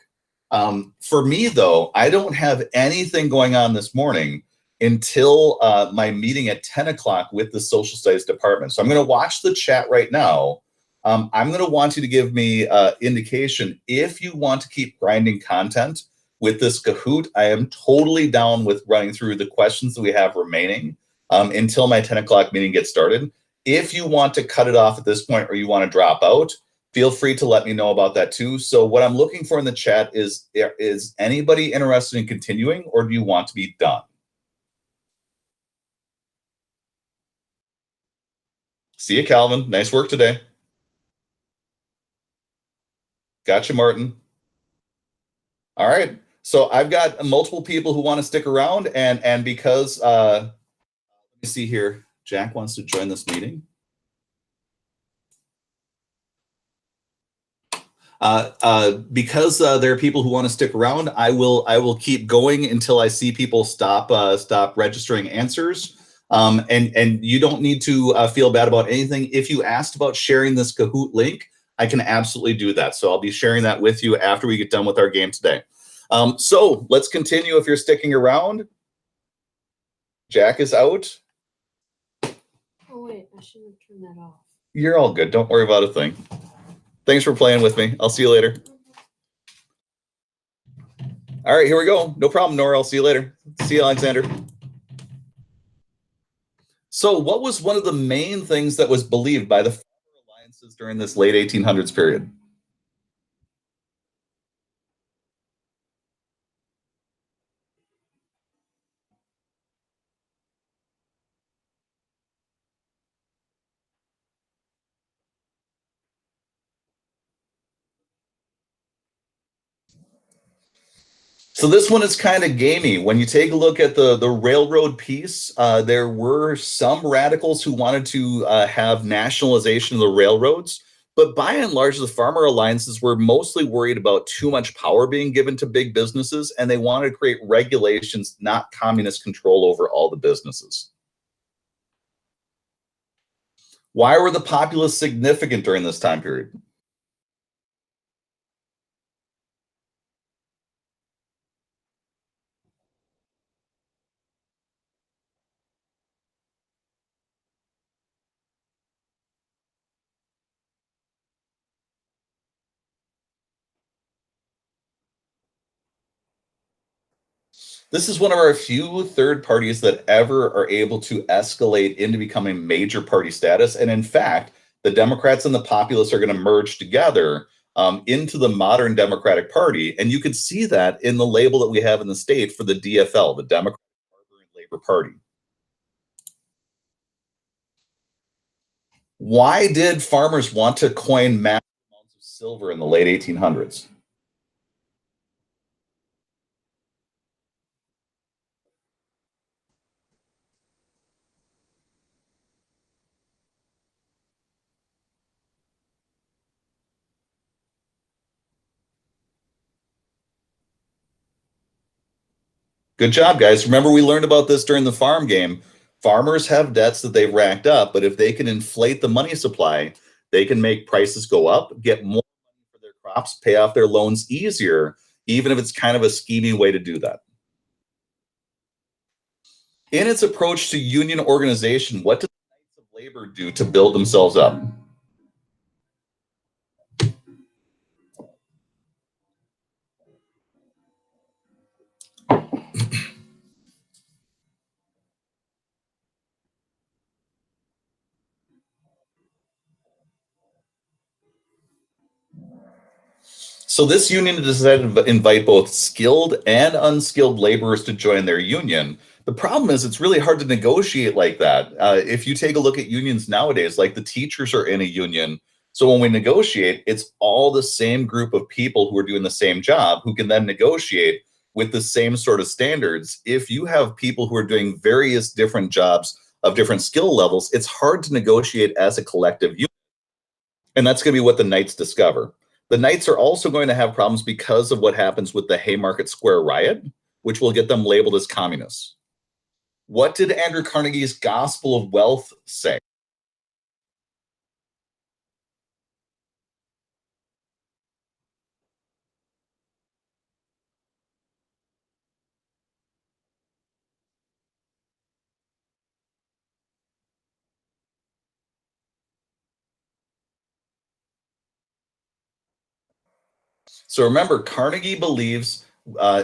For me, though, I don't have anything going on this morning until my meeting at 10 o'clock with the social studies department. So I'm going to watch the chat right now. I'm going to want you to give me indication if you want to keep grinding content with this Kahoot. I am totally down with running through the questions that we have remaining until my 10 o'clock meeting gets started. If you want to cut it off at this point or you want to drop out, feel free to let me know about that too. So what I'm looking for in the chat is anybody interested in continuing, or do you want to be done? See you, Calvin. Nice work today. Gotcha, Martin. All right. So I've got multiple people who want to stick around, and because let me see here, Jack wants to join this meeting. Because there are people who want to stick around, I will keep going until I see people stop registering answers. And you don't need to feel bad about anything. If you asked about sharing this Kahoot link, I can absolutely do that. So I'll be sharing that with you after we get done with our game today. So let's continue. If you're sticking around, Jack is out. Oh wait, I should have turned that off. You're all good. Don't worry about a thing. Thanks for playing with me. I'll see you later. All right, here we go. No problem, Nora. I'll see you later. See you, Alexander. So, what was one of the main things that was believed by the farmer alliances during this late 1800s period? So this one is kind of gamey. When you take a look at the railroad piece, there were some radicals who wanted to have nationalization of the railroads, but by and large, the farmer alliances were mostly worried about too much power being given to big businesses, and they wanted to create regulations, not communist control over all the businesses. Why were the populists significant during this time period? This is one of our few third parties that ever are able to escalate into becoming major party status. And in fact, the Democrats and the populists are going to merge together into the modern Democratic Party. And you can see that in the label that we have in the state for the DFL, the Democratic and Labor Party. Why did farmers want to coin massive amounts of silver in the late 1800s? Good job, guys. Remember, we learned about this during the farm game. Farmers have debts that they've racked up, but if they can inflate the money supply, they can make prices go up, get more money for their crops, pay off their loans easier, even if it's kind of a scheming way to do that. In its approach to union organization, what does the Knights of Labor do to build themselves up? So this union decided to invite both skilled and unskilled laborers to join their union. The problem is it's really hard to negotiate like that. If you take a look at unions nowadays, like the teachers are in a union. So when we negotiate, it's all the same group of people who are doing the same job who can then negotiate with the same sort of standards. If you have people who are doing various different jobs of different skill levels, it's hard to negotiate as a collective unit. And that's going to be what the Knights discover. The Knights are also going to have problems because of what happens with the Haymarket Square riot, which will get them labeled as communists. What did Andrew Carnegie's Gospel of Wealth say? So remember, Carnegie believes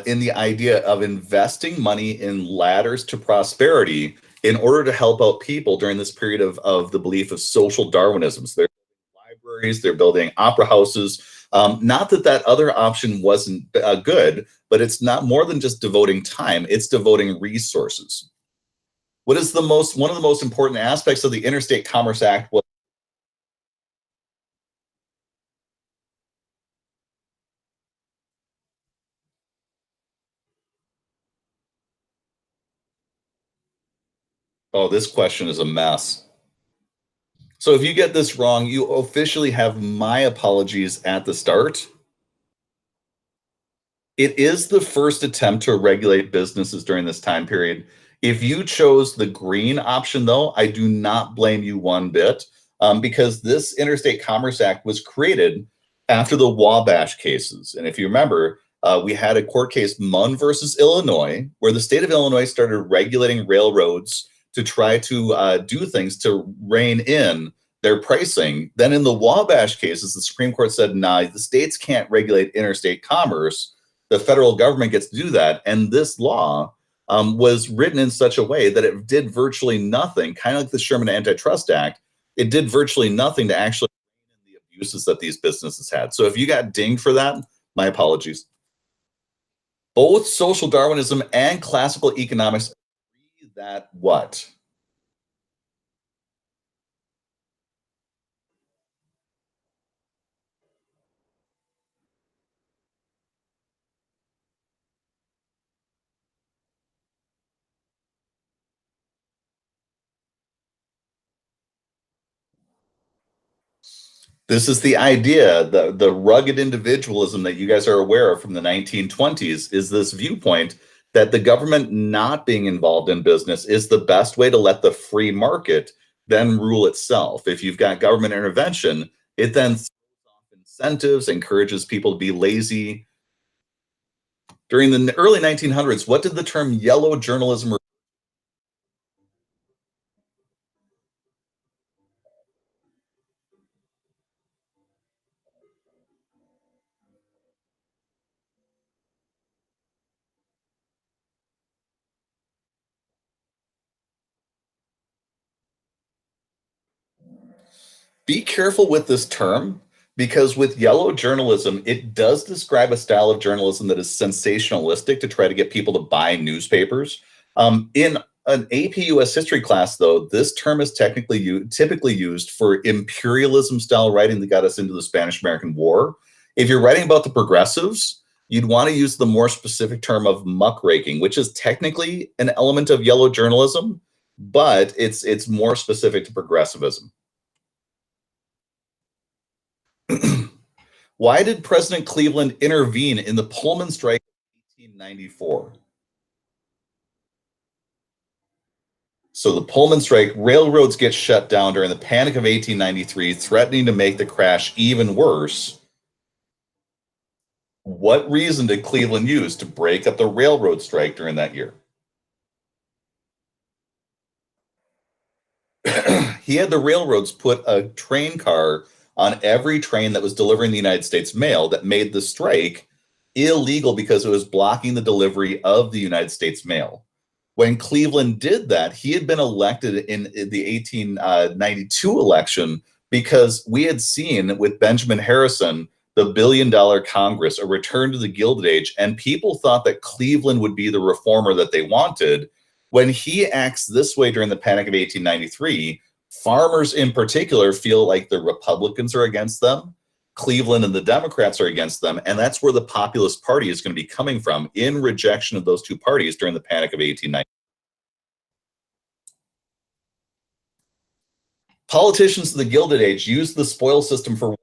in the idea of investing money in ladders to prosperity in order to help out people during this period of the belief of social Darwinism. So they're building libraries, they're building opera houses. Not that that other option wasn't good, but it's not more than just devoting time, it's devoting resources. What is the most one of the most important aspects of the Interstate Commerce Act was oh, this question is a mess. So if you get this wrong, you officially have my apologies at the start. It is the first attempt to regulate businesses during this time period. If you chose the green option, though, I do not blame you one bit because this Interstate Commerce Act was created after the Wabash cases. And if you remember, we had a court case, Munn versus Illinois, where the state of Illinois started regulating railroads to try to do things to rein in their pricing. Then in the Wabash cases, the Supreme Court said, nah, the states can't regulate interstate commerce, the federal government gets to do that. And this law was written in such a way that it did virtually nothing, kind of like the Sherman Antitrust Act. It did virtually nothing to actually the abuses that these businesses had. So if you got dinged for that, my apologies. Both social Darwinism and classical economics agree that what? This is the idea, the rugged individualism that you guys are aware of from the 1920s is this viewpoint that the government not being involved in business is the best way to let the free market then rule itself. If you've got government intervention, it then throws off incentives, encourages people to be lazy. During the early 1900s, what did the term yellow journalism? Be careful with this term because with yellow journalism, it does describe a style of journalism that is sensationalistic to try to get people to buy newspapers. In an AP US history class, though, this term is typically used for imperialism style writing that got us into the Spanish American War. If you're writing about the progressives, you'd want to use the more specific term of muckraking, which is technically an element of yellow journalism, but it's more specific to progressivism. Why did President Cleveland intervene in the Pullman strike of 1894? So the Pullman strike, railroads get shut down during the Panic of 1893, threatening to make the crash even worse. What reason did Cleveland use to break up the railroad strike during that year? He had the railroads put a train car on every train that was delivering the United States mail that made the strike illegal because it was blocking the delivery of the United States mail. When Cleveland did that, he had been elected in the 1892 election because we had seen with Benjamin Harrison, the $1 billion Congress, a return to the Gilded Age, and people thought that Cleveland would be the reformer that they wanted. When he acts this way during the Panic of 1893, farmers in particular feel like the Republicans are against them. Cleveland and the Democrats are against them, and that's where the Populist Party is going to be coming from in rejection of those two parties during the Panic of 1890. Politicians of the Gilded Age used the spoil system for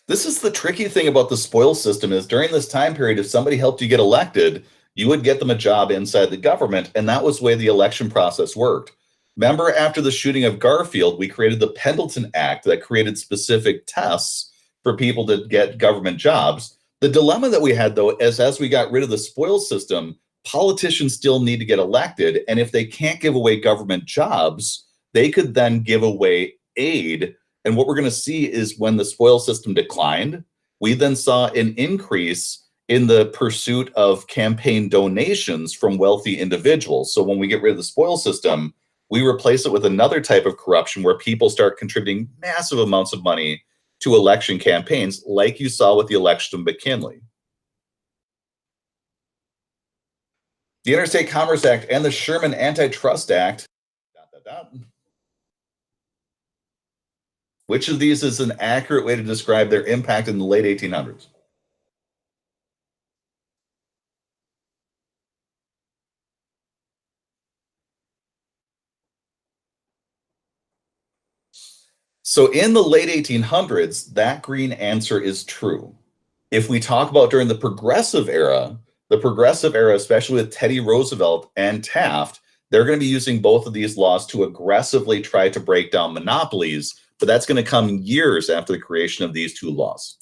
This is the tricky thing about the spoil system is during this time period, if somebody helped you get elected, you would get them a job inside the government, and that was the way the election process worked. Remember, after the shooting of Garfield, we created the Pendleton Act that created specific tests for people to get government jobs. The dilemma that we had, though, is as we got rid of the spoil system, politicians still need to get elected, and if they can't give away government jobs, they could then give away aid. And what we're going to see is when the spoil system declined, we then saw an increase in the pursuit of campaign donations from wealthy individuals. So when we get rid of the spoil system, we replace it with another type of corruption where people start contributing massive amounts of money to election campaigns, like you saw with the election of McKinley. The Interstate Commerce Act and the Sherman Antitrust Act. Which of these is an accurate way to describe their impact in the late 1800s? So in the late 1800s, that green answer is true. If we talk about during the progressive era, especially with Teddy Roosevelt and Taft, they're going to be using both of these laws to aggressively try to break down monopolies, but that's going to come years after the creation of these two laws.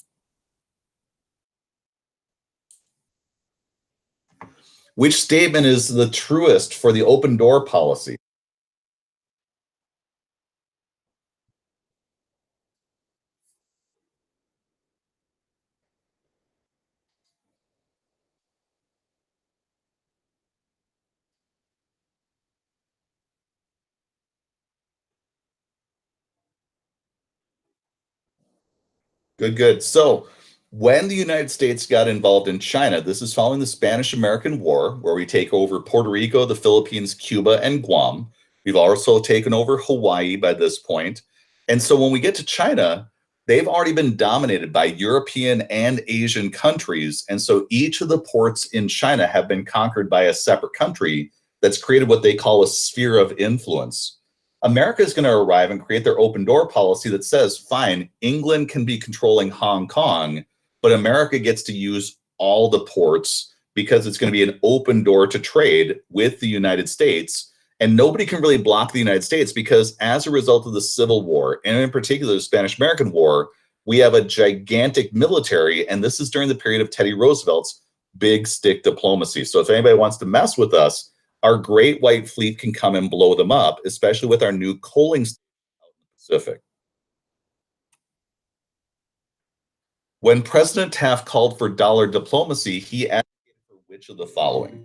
Which statement is the truest for the open door policy? Good, good. So when the United States got involved in China, this is following the Spanish-American War, where we take over Puerto Rico, the Philippines, Cuba, and Guam. We've also taken over Hawaii by this point. And so when we get to China, they've already been dominated by European and Asian countries. And so each of the ports in China have been conquered by a separate country that's created what they call a sphere of influence. America is going to arrive and create their open door policy that says, fine, England can be controlling Hong Kong, but America gets to use all the ports because it's going to be an open door to trade with the United States. And nobody can really block the United States because as a result of the Civil War, and in particular the Spanish-American War, we have a gigantic military, and this is during the period of Teddy Roosevelt's big stick diplomacy. So if anybody wants to mess with us, our Great White Fleet can come and blow them up, especially with our new coaling station out in the Pacific. When President Taft called for dollar diplomacy, he advocated for which of the following?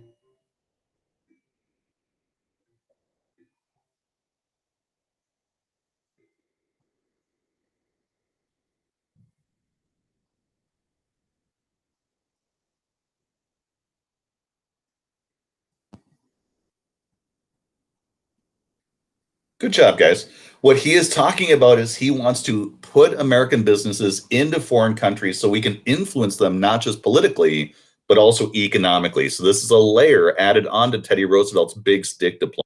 Good job, guys. What he is talking about is he wants to put American businesses into foreign countries so we can influence them not just politically, but also economically. So this is a layer added on to Teddy Roosevelt's big stick diplomacy.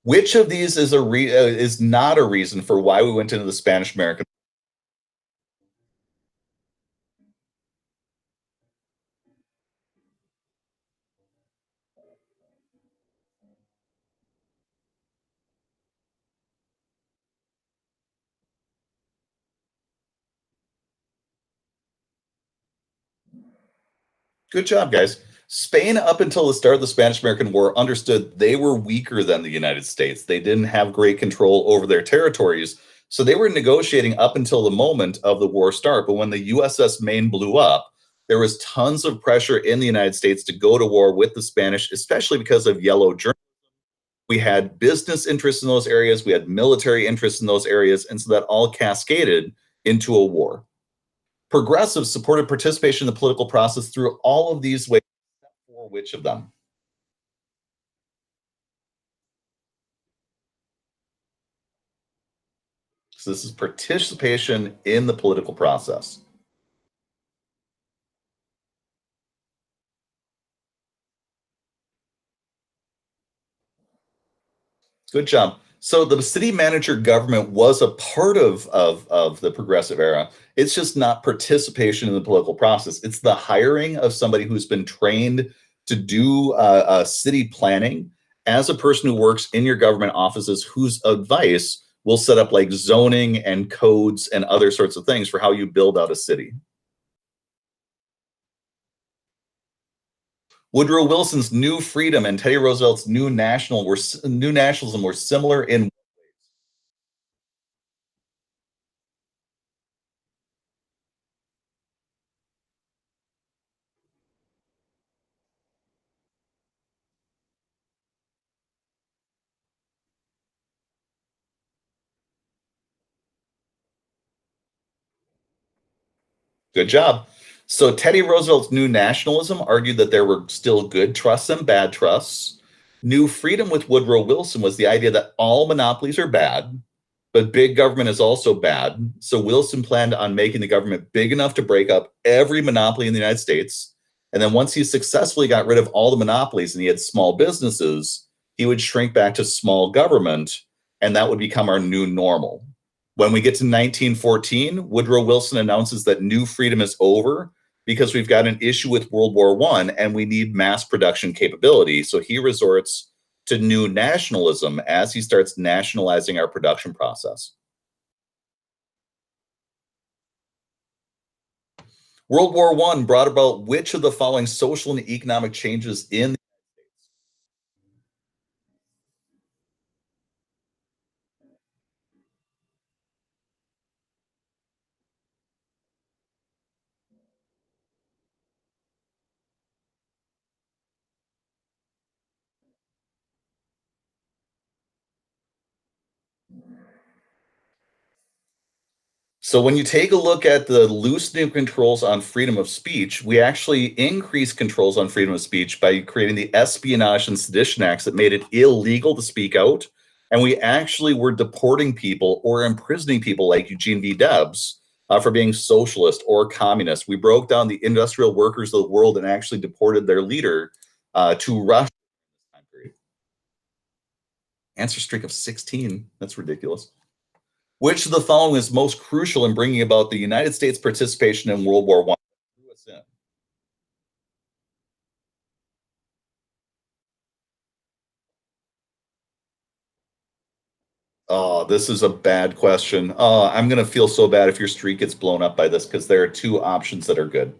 Which of these is not a reason for why we went into the Spanish American? Good job, guys. Spain, up until the start of the Spanish American War, understood they were weaker than the United States. They didn't have great control over their territories. So they were negotiating up until the moment of the war start. But when the USS Maine blew up, there was tons of pressure in the United States to go to war with the Spanish, especially because of yellow journalism. We had business interests in those areas, we had military interests in those areas, and so that all cascaded into a war. Progressives supported participation in the political process through all of these ways. For which of them? So this is participation in the political process. Good job. So the city manager government was a part of the progressive era. It's just not participation in the political process. It's the hiring of somebody who's been trained to do city planning as a person who works in your government offices, whose advice will set up like zoning and codes and other sorts of things for how you build out a city. Woodrow Wilson's New Freedom and Teddy Roosevelt's New Nationalism were similar in. Good job. So Teddy Roosevelt's New Nationalism argued that there were still good trusts and bad trusts. New Freedom with Woodrow Wilson was the idea that all monopolies are bad, but big government is also bad. So Wilson planned on making the government big enough to break up every monopoly in the United States. And then once he successfully got rid of all the monopolies and he had small businesses, he would shrink back to small government, and that would become our new normal. When we get to 1914, Woodrow Wilson announces that new freedom is over because we've got an issue with World War I and we need mass production capability. So he resorts to new nationalism as he starts nationalizing our production process. World War I brought about which of the following social and economic changes in. So when you take a look at the loosening of controls on freedom of speech, we actually increase controls on freedom of speech by creating the Espionage and Sedition Acts that made it illegal to speak out. And we actually were deporting people or imprisoning people like Eugene V. Debs for being socialist or communist. We broke down the industrial workers of the world and actually deported their leader to Russia. Answer streak of 16. That's ridiculous. Which of the following is most crucial in bringing about the United States participation in World War I? Oh, this is a bad question. Oh, I'm going to feel so bad if your streak gets blown up by this because there are two options that are good.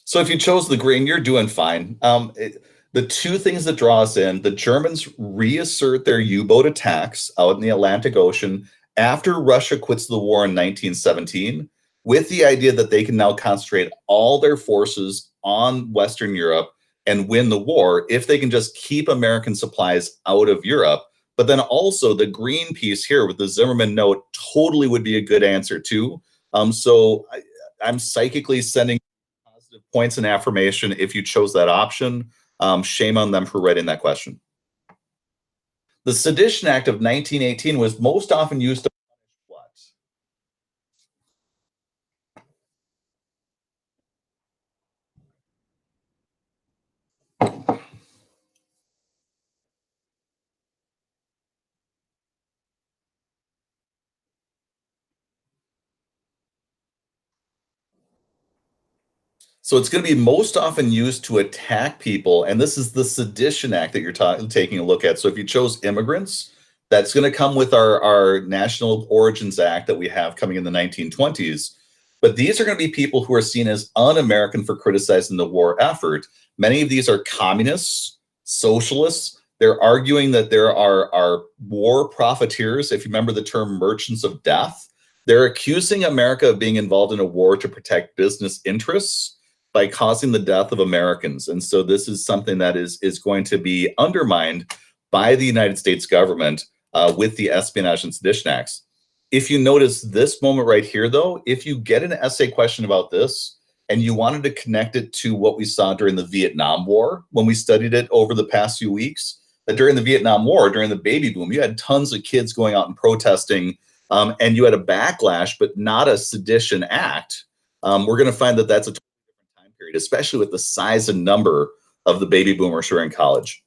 So if you chose the green, you're doing fine. The two things that draw us in, the Germans reassert their U-boat attacks out in the Atlantic Ocean after Russia quits the war in 1917, with the idea that they can now concentrate all their forces on Western Europe and win the war if they can just keep American supplies out of Europe. But then also the green piece here with the Zimmerman note totally would be a good answer too. I'm psychically sending positive points and affirmation if you chose that option. Shame on them for writing that question. The Sedition Act of 1918 was most often used to punish what? So it's going to be most often used to attack people, and this is the Sedition Act that you're taking a look at. So if you chose immigrants, that's going to come with our National Origins Act that we have coming in the 1920s. But these are going to be people who are seen as un-American for criticizing the war effort. Many of these are communists, socialists. They're arguing that there are war profiteers. If you remember the term merchants of death, they're accusing America of being involved in a war to protect business interests by causing the death of Americans. And so this is something that is going to be undermined by the United States government with the Espionage and Sedition Acts. If you notice this moment right here, though, if you get an essay question about this and you wanted to connect it to what we saw during the Vietnam War, when we studied it over the past few weeks, that during the Vietnam War, during the baby boom, you had tons of kids going out and protesting, and you had a backlash, but not a sedition act. We're going to find that that's a time period, especially with the size and number of the baby boomers who are in college.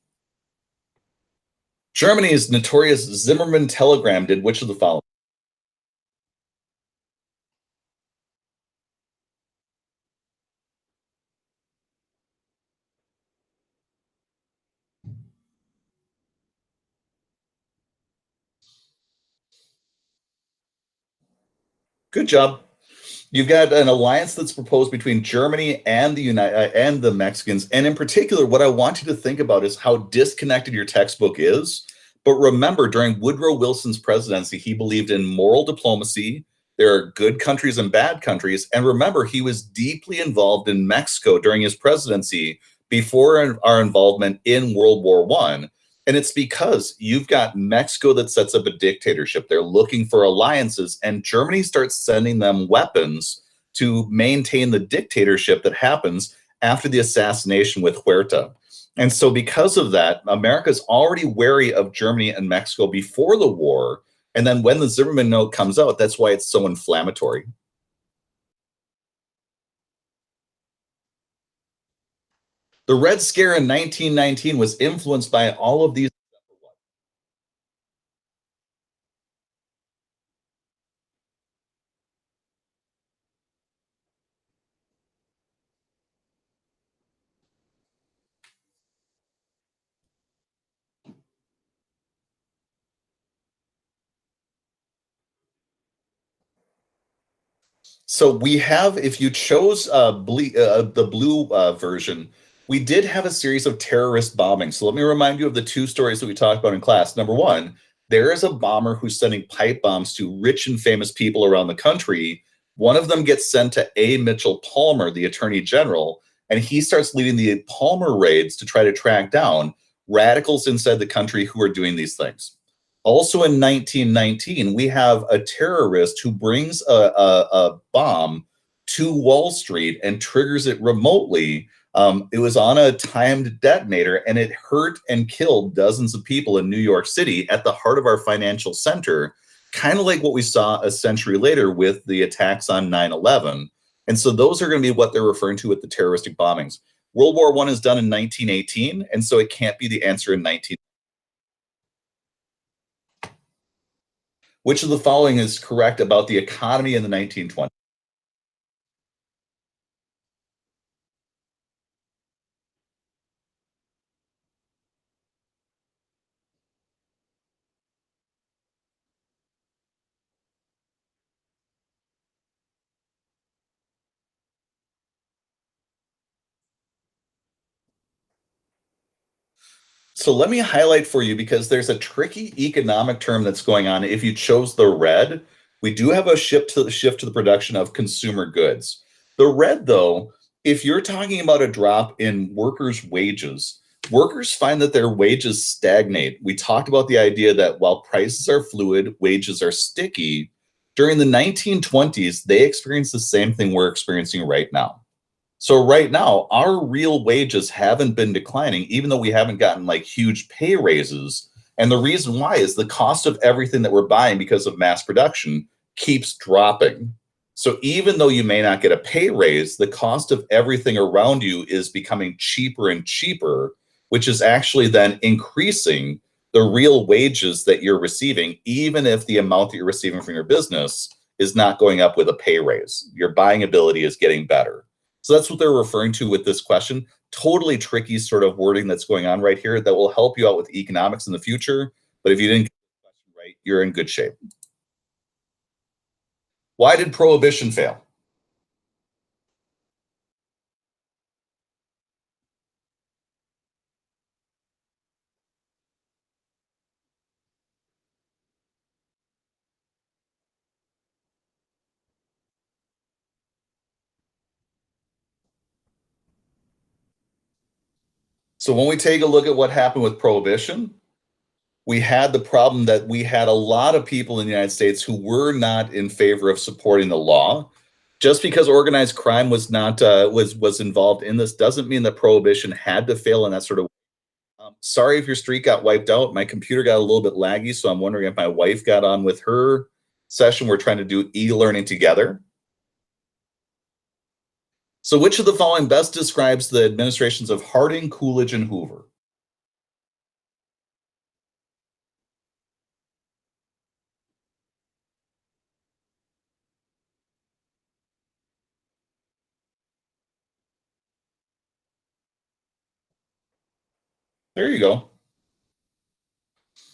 Germany's notorious Zimmerman telegram did which of the following? Good job. You've got an alliance that's proposed between Germany and and the Mexicans, and in particular, what I want you to think about is how disconnected your textbook is. But remember, during Woodrow Wilson's presidency, he believed in moral diplomacy. There are good countries and bad countries, and remember, he was deeply involved in Mexico during his presidency before our involvement in World War I. And it's because you've got Mexico that sets up a dictatorship. They're looking for alliances, and Germany starts sending them weapons to maintain the dictatorship that happens after the assassination with Huerta. And so, because of that, America's already wary of Germany and Mexico before the war. And then when the Zimmerman note comes out, that's why it's so inflammatory. The Red Scare in 1919 was influenced by all of these. So we have, if you chose the blue version, we did have a series of terrorist bombings. So let me remind you of the two stories that we talked about in class. Number one, there is a bomber who's sending pipe bombs to rich and famous people around the country. One of them gets sent to A. Mitchell Palmer, the attorney general, and he starts leading the Palmer raids to try to track down radicals inside the country who are doing these things. Also in 1919, we have a terrorist who brings a bomb to Wall Street and triggers it remotely. It was on a timed detonator, and it hurt and killed dozens of people in New York City at the heart of our financial center, kind of like what we saw a century later with the attacks on 9/11. And so those are going to be what they're referring to with the terroristic bombings. World War I is done in 1918, and so it can't be the answer in 19. Which of the following is correct about the economy in the 1920s? So let me highlight for you because there's a tricky economic term that's going on. If you chose the red, we do have a shift to the production of consumer goods. The red, though, if you're talking about a drop in workers' wages, workers find that their wages stagnate. We talked about the idea that while prices are fluid, wages are sticky. During the 1920s, they experienced the same thing we're experiencing right now. So right now, our real wages haven't been declining, even though we haven't gotten like huge pay raises. And the reason why is the cost of everything that we're buying because of mass production keeps dropping. So even though you may not get a pay raise, the cost of everything around you is becoming cheaper and cheaper, which is actually then increasing the real wages that you're receiving, even if the amount that you're receiving from your business is not going up with a pay raise. Your buying ability is getting better. So that's what they're referring to with this question. Totally tricky sort of wording that's going on right here that will help you out with economics in the future. But if you didn't get the question right, you're in good shape. Why did prohibition fail? So when we take a look at what happened with prohibition, we had the problem that we had a lot of people in the United States who were not in favor of supporting the law. Just because organized crime was not was involved in this doesn't mean that prohibition had to fail in that sort of. Sorry if your streak got wiped out. My computer got a little bit laggy, so I'm wondering if my wife got on with her session. We're trying to do e-learning together. So, which of the following best describes the administrations of Harding, Coolidge, and Hoover? There you go.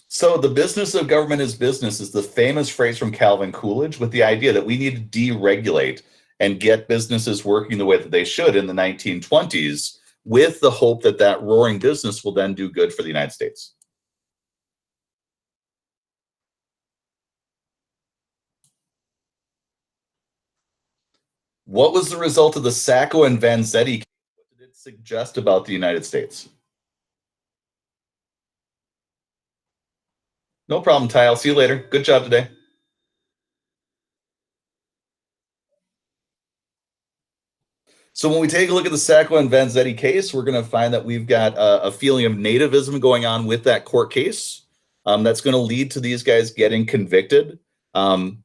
So, the business of government is business is the famous phrase from Calvin Coolidge with the idea that we need to deregulate and get businesses working the way that they should in the 1920s with the hope that that roaring business will then do good for the United States. What was the result of the Sacco and Vanzetti case? What did it suggest about the United States? No problem, Ty. I'll see you later. Good job today. So when we take a look at the Sacco and Vanzetti case, we're going to find that we've got a feeling of nativism going on with that court case. That's going to lead to these guys getting convicted. Um,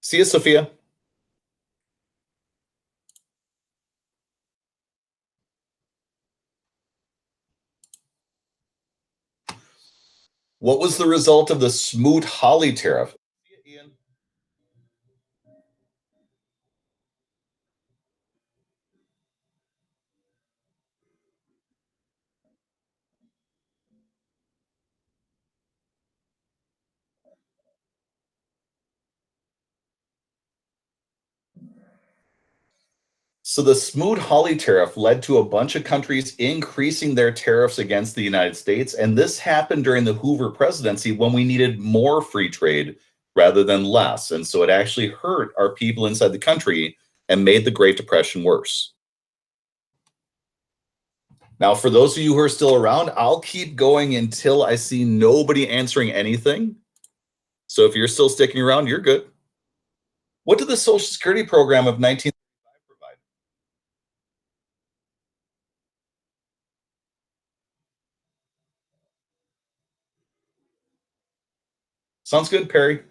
See you, Sophia. What was the result of the Smoot-Hawley tariff? See you, Ian. So the Smoot-Hawley tariff led to a bunch of countries increasing their tariffs against the United States, and this happened during the Hoover presidency when we needed more free trade rather than less. And so it actually hurt our people inside the country and made the Great Depression worse. Now, for those of you who are still around, I'll keep going until I see nobody answering anything. So if you're still sticking around, you're good. What did the Social Security program of 1935 provide? Sounds good, Perry.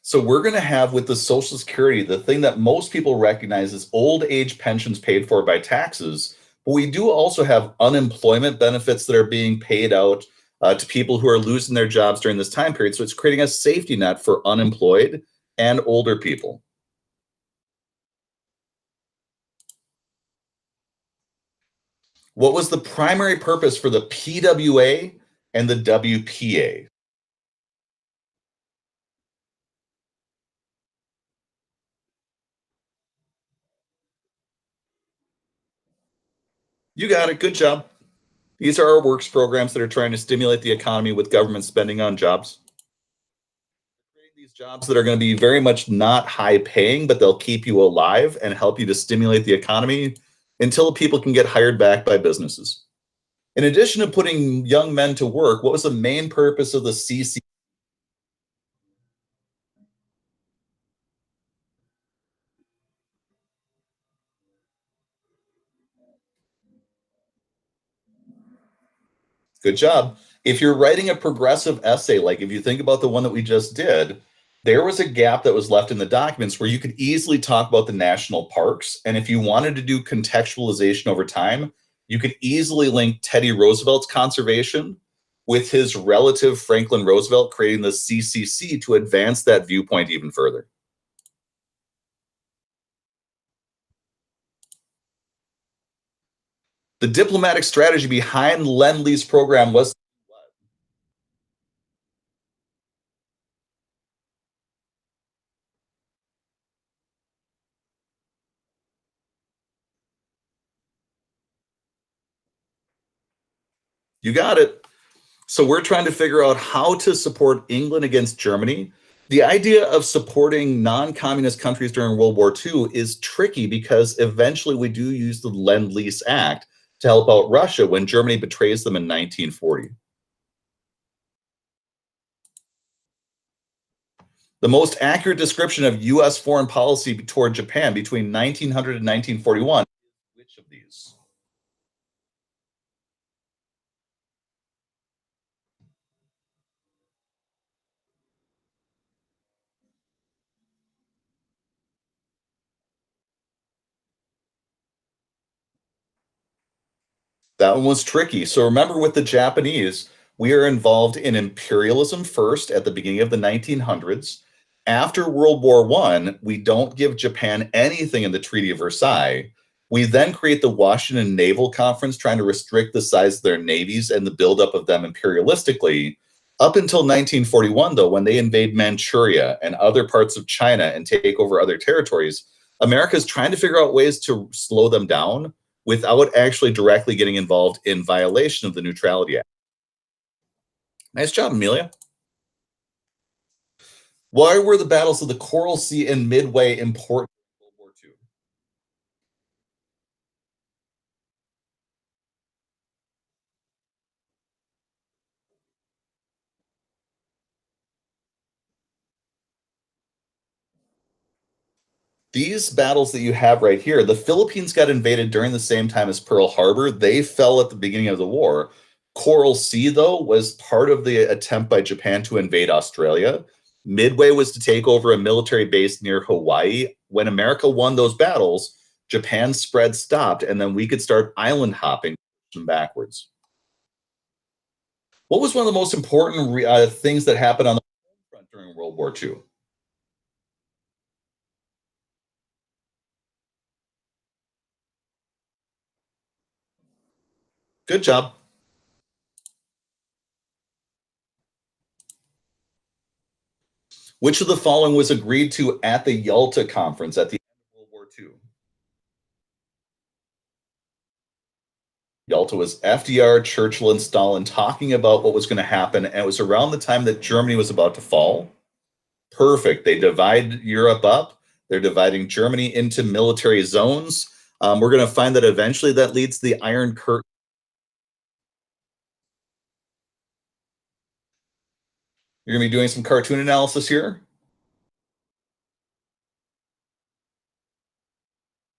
So we're going to have with the Social Security, the thing that most people recognize is old age pensions paid for by taxes. But we do also have unemployment benefits that are being paid out to people who are losing their jobs during this time period. So it's creating a safety net for unemployed and older people. What was the primary purpose for the PWA and the WPA? You got it. Good job. These are our works programs that are trying to stimulate the economy with government spending on jobs. Creating these jobs that are going to be very much not high paying, but they'll keep you alive and help you to stimulate the economy until people can get hired back by businesses. In addition to putting young men to work, what was the main purpose of the CC? Good job. If you're writing a progressive essay, like if you think about the one that we just did, there was a gap that was left in the documents where you could easily talk about the national parks. And if you wanted to do contextualization over time, you could easily link Teddy Roosevelt's conservation with his relative Franklin Roosevelt creating the CCC to advance that viewpoint even further. The diplomatic strategy behind Lend-Lease program was you got it. So we're trying to figure out how to support England against Germany. The idea of supporting non-communist countries during World War II is tricky because eventually we do use the Lend-Lease Act to help out Russia when Germany betrays them in 1940. The most accurate description of US foreign policy toward Japan between 1900 and 1941, which of these? That one was tricky. So remember with the Japanese, we are involved in imperialism first at the beginning of the 1900s. After World War I, we don't give Japan anything in the Treaty of Versailles. We then create the Washington Naval Conference, trying to restrict the size of their navies and the buildup of them imperialistically. Up until 1941, though, when they invade Manchuria and other parts of China and take over other territories, America is trying to figure out ways to slow them down without actually directly getting involved in violation of the Neutrality Act. Nice job, Amelia. Why were the battles of the Coral Sea and Midway important in World War II? These battles that you have right here, the Philippines got invaded during the same time as Pearl Harbor. They fell at the beginning of the war. Coral Sea, though, was part of the attempt by Japan to invade Australia. Midway was to take over a military base near Hawaii. When America won those battles, Japan's spread stopped, and then we could start island hopping backwards. What was one of the most important things that happened on the front during World War II? Good job. Which of the following was agreed to at the Yalta Conference at the end of World War II? Yalta was FDR, Churchill, and Stalin talking about what was going to happen, and it was around the time that Germany was about to fall. Perfect. They divide Europe up. They're dividing Germany into military zones. We're going to find that eventually that leads to the Iron Curtain. You're going to be doing some cartoon analysis here.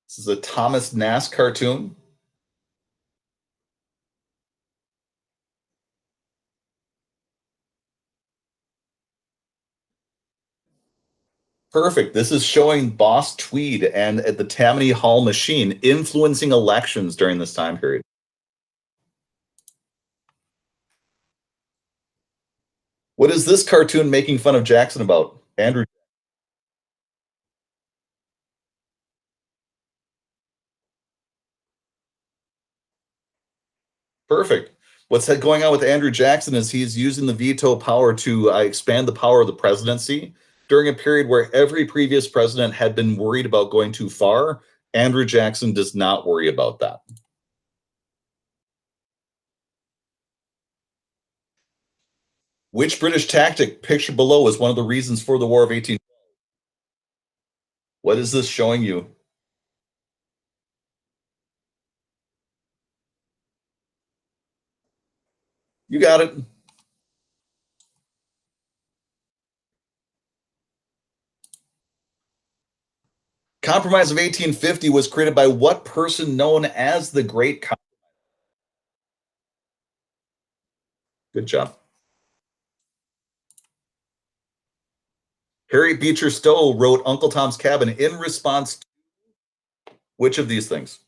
This is a Thomas Nast cartoon. Perfect. This is showing Boss Tweed and the Tammany Hall machine influencing elections during this time period. What is this cartoon making fun of Jackson about? Andrew. Perfect. What's going on with Andrew Jackson is he's using the veto power to expand the power of the presidency during a period where every previous president had been worried about going too far. Andrew Jackson does not worry about that. Which British tactic pictured below is one of the reasons for the War of 1812? What is this showing you? You got it. Compromise of 1850 was created by what person known as the Great Compromise? Good job. Harry Beecher Stowe wrote Uncle Tom's Cabin in response to which of these things?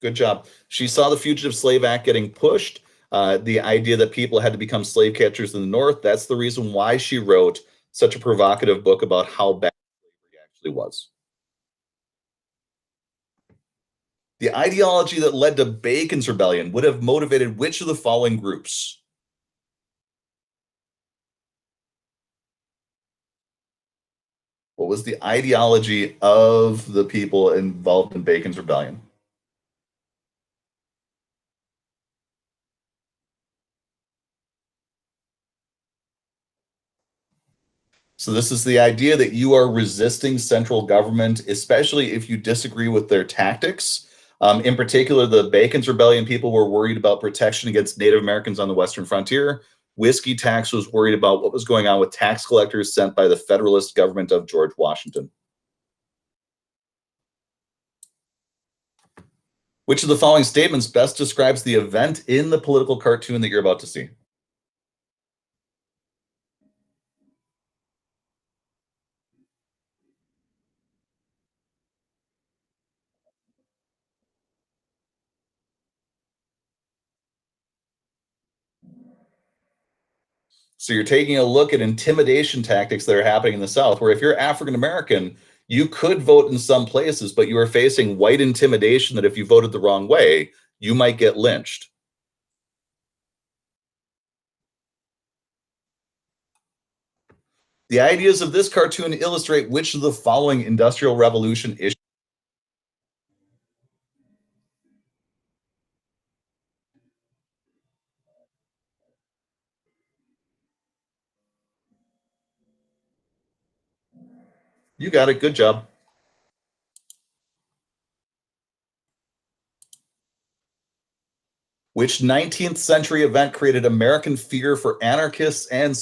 Good job. She saw the Fugitive Slave Act getting pushed, the idea that people had to become slave catchers in the North. That's the reason why she wrote such a provocative book about how bad slavery actually was. The ideology that led to Bacon's Rebellion would have motivated which of the following groups? What was the ideology of the people involved in Bacon's Rebellion? So this is the idea that you are resisting central government, especially if you disagree with their tactics. In particular, the Bacon's Rebellion people were worried about protection against Native Americans on the Western frontier. Whiskey Tax was worried about what was going on with tax collectors sent by the Federalist government of George Washington. Which of the following statements best describes the event in the political cartoon that you're about to see? So you're taking a look at intimidation tactics that are happening in the South, where if you're African American, you could vote in some places, but you are facing white intimidation that if you voted the wrong way, you might get lynched. The ideas of this cartoon illustrate which of the following Industrial Revolution issues. You got it. Good job. Which 19th century event created American fear for anarchists and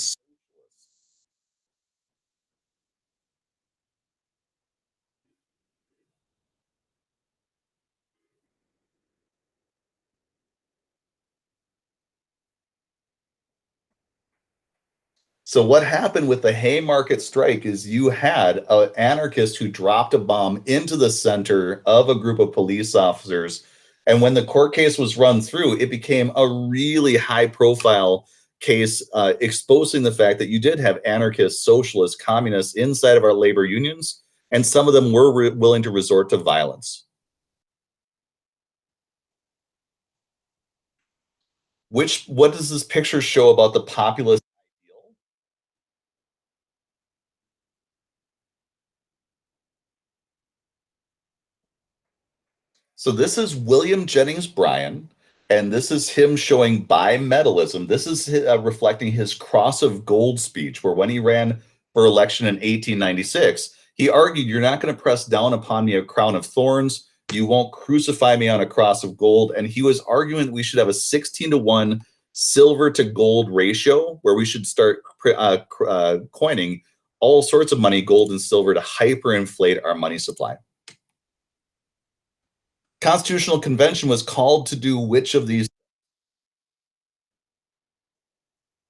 so what happened with the Haymarket strike is you had an anarchist who dropped a bomb into the center of a group of police officers. And when the court case was run through, it became a really high profile case exposing the fact that you did have anarchists, socialists, communists inside of our labor unions, and some of them were willing to resort to violence. What does this picture show about the populist ideal? So this is William Jennings Bryan, and this is him showing bimetallism. This is reflecting his Cross of Gold speech, where when he ran for election in 1896, he argued, "You're not going to press down upon me a crown of thorns. You won't crucify me on a cross of gold." And he was arguing that we should have a 16-to-1 silver to gold ratio, where we should start coining all sorts of money, gold and silver, to hyperinflate our money supply. Constitutional Convention was called to do which of these?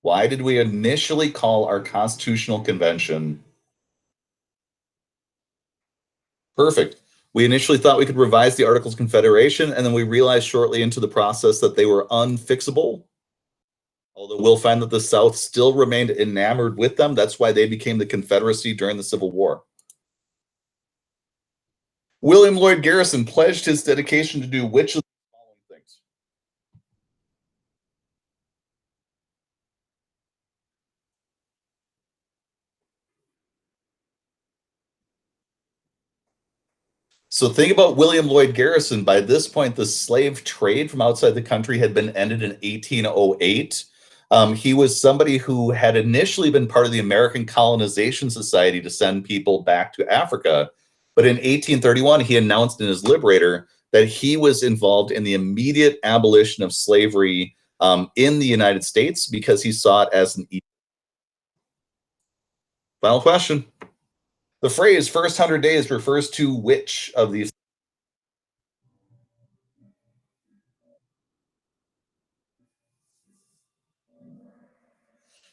Why did we initially call our Constitutional Convention? Perfect. We initially thought we could revise the Articles of Confederation, and then we realized shortly into the process that they were unfixable. Although we'll find that the South still remained enamored with them. That's why they became the Confederacy during the Civil War. William Lloyd Garrison pledged his dedication to do which of the following things? So think about William Lloyd Garrison. By this point, the slave trade from outside the country had been ended in 1808. He was somebody who had initially been part of the American Colonization Society to send people back to Africa. But in 1831, he announced in his Liberator that he was involved in the immediate abolition of slavery in the United States because he saw it as an evil. Final question. The phrase first 100 days refers to which of these?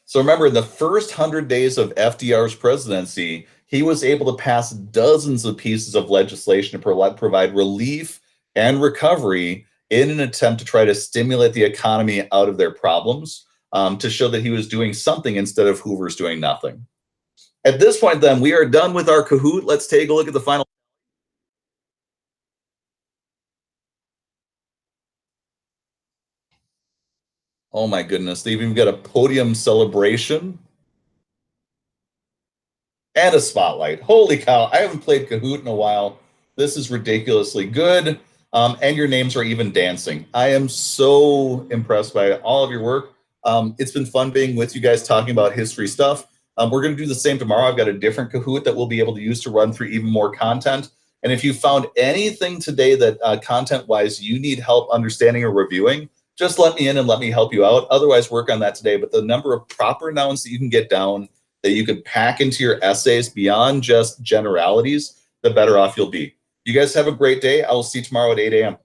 So remember, in the first 100 days of FDR's presidency, he was able to pass dozens of pieces of legislation to provide relief and recovery in an attempt to try to stimulate the economy out of their problems, to show that he was doing something instead of Hoover's doing nothing. At this point, then, we are done with our Kahoot. Let's take a look at the final. Oh my goodness, they've even got a podium celebration and a spotlight. Holy cow, I haven't played Kahoot in a while. This is ridiculously good. And your names are even dancing. I am so impressed by all of your work. It's been fun being with you guys talking about history stuff. We're going to do the same tomorrow. I've got a different Kahoot that we'll be able to use to run through even more content. And if you found anything today that content-wise you need help understanding or reviewing, just let me in and let me help you out. Otherwise, work on that today. But the number of proper nouns that you can get down that you could pack into your essays beyond just generalities, the better off you'll be. You guys have a great day. I will see you tomorrow at 8 a.m.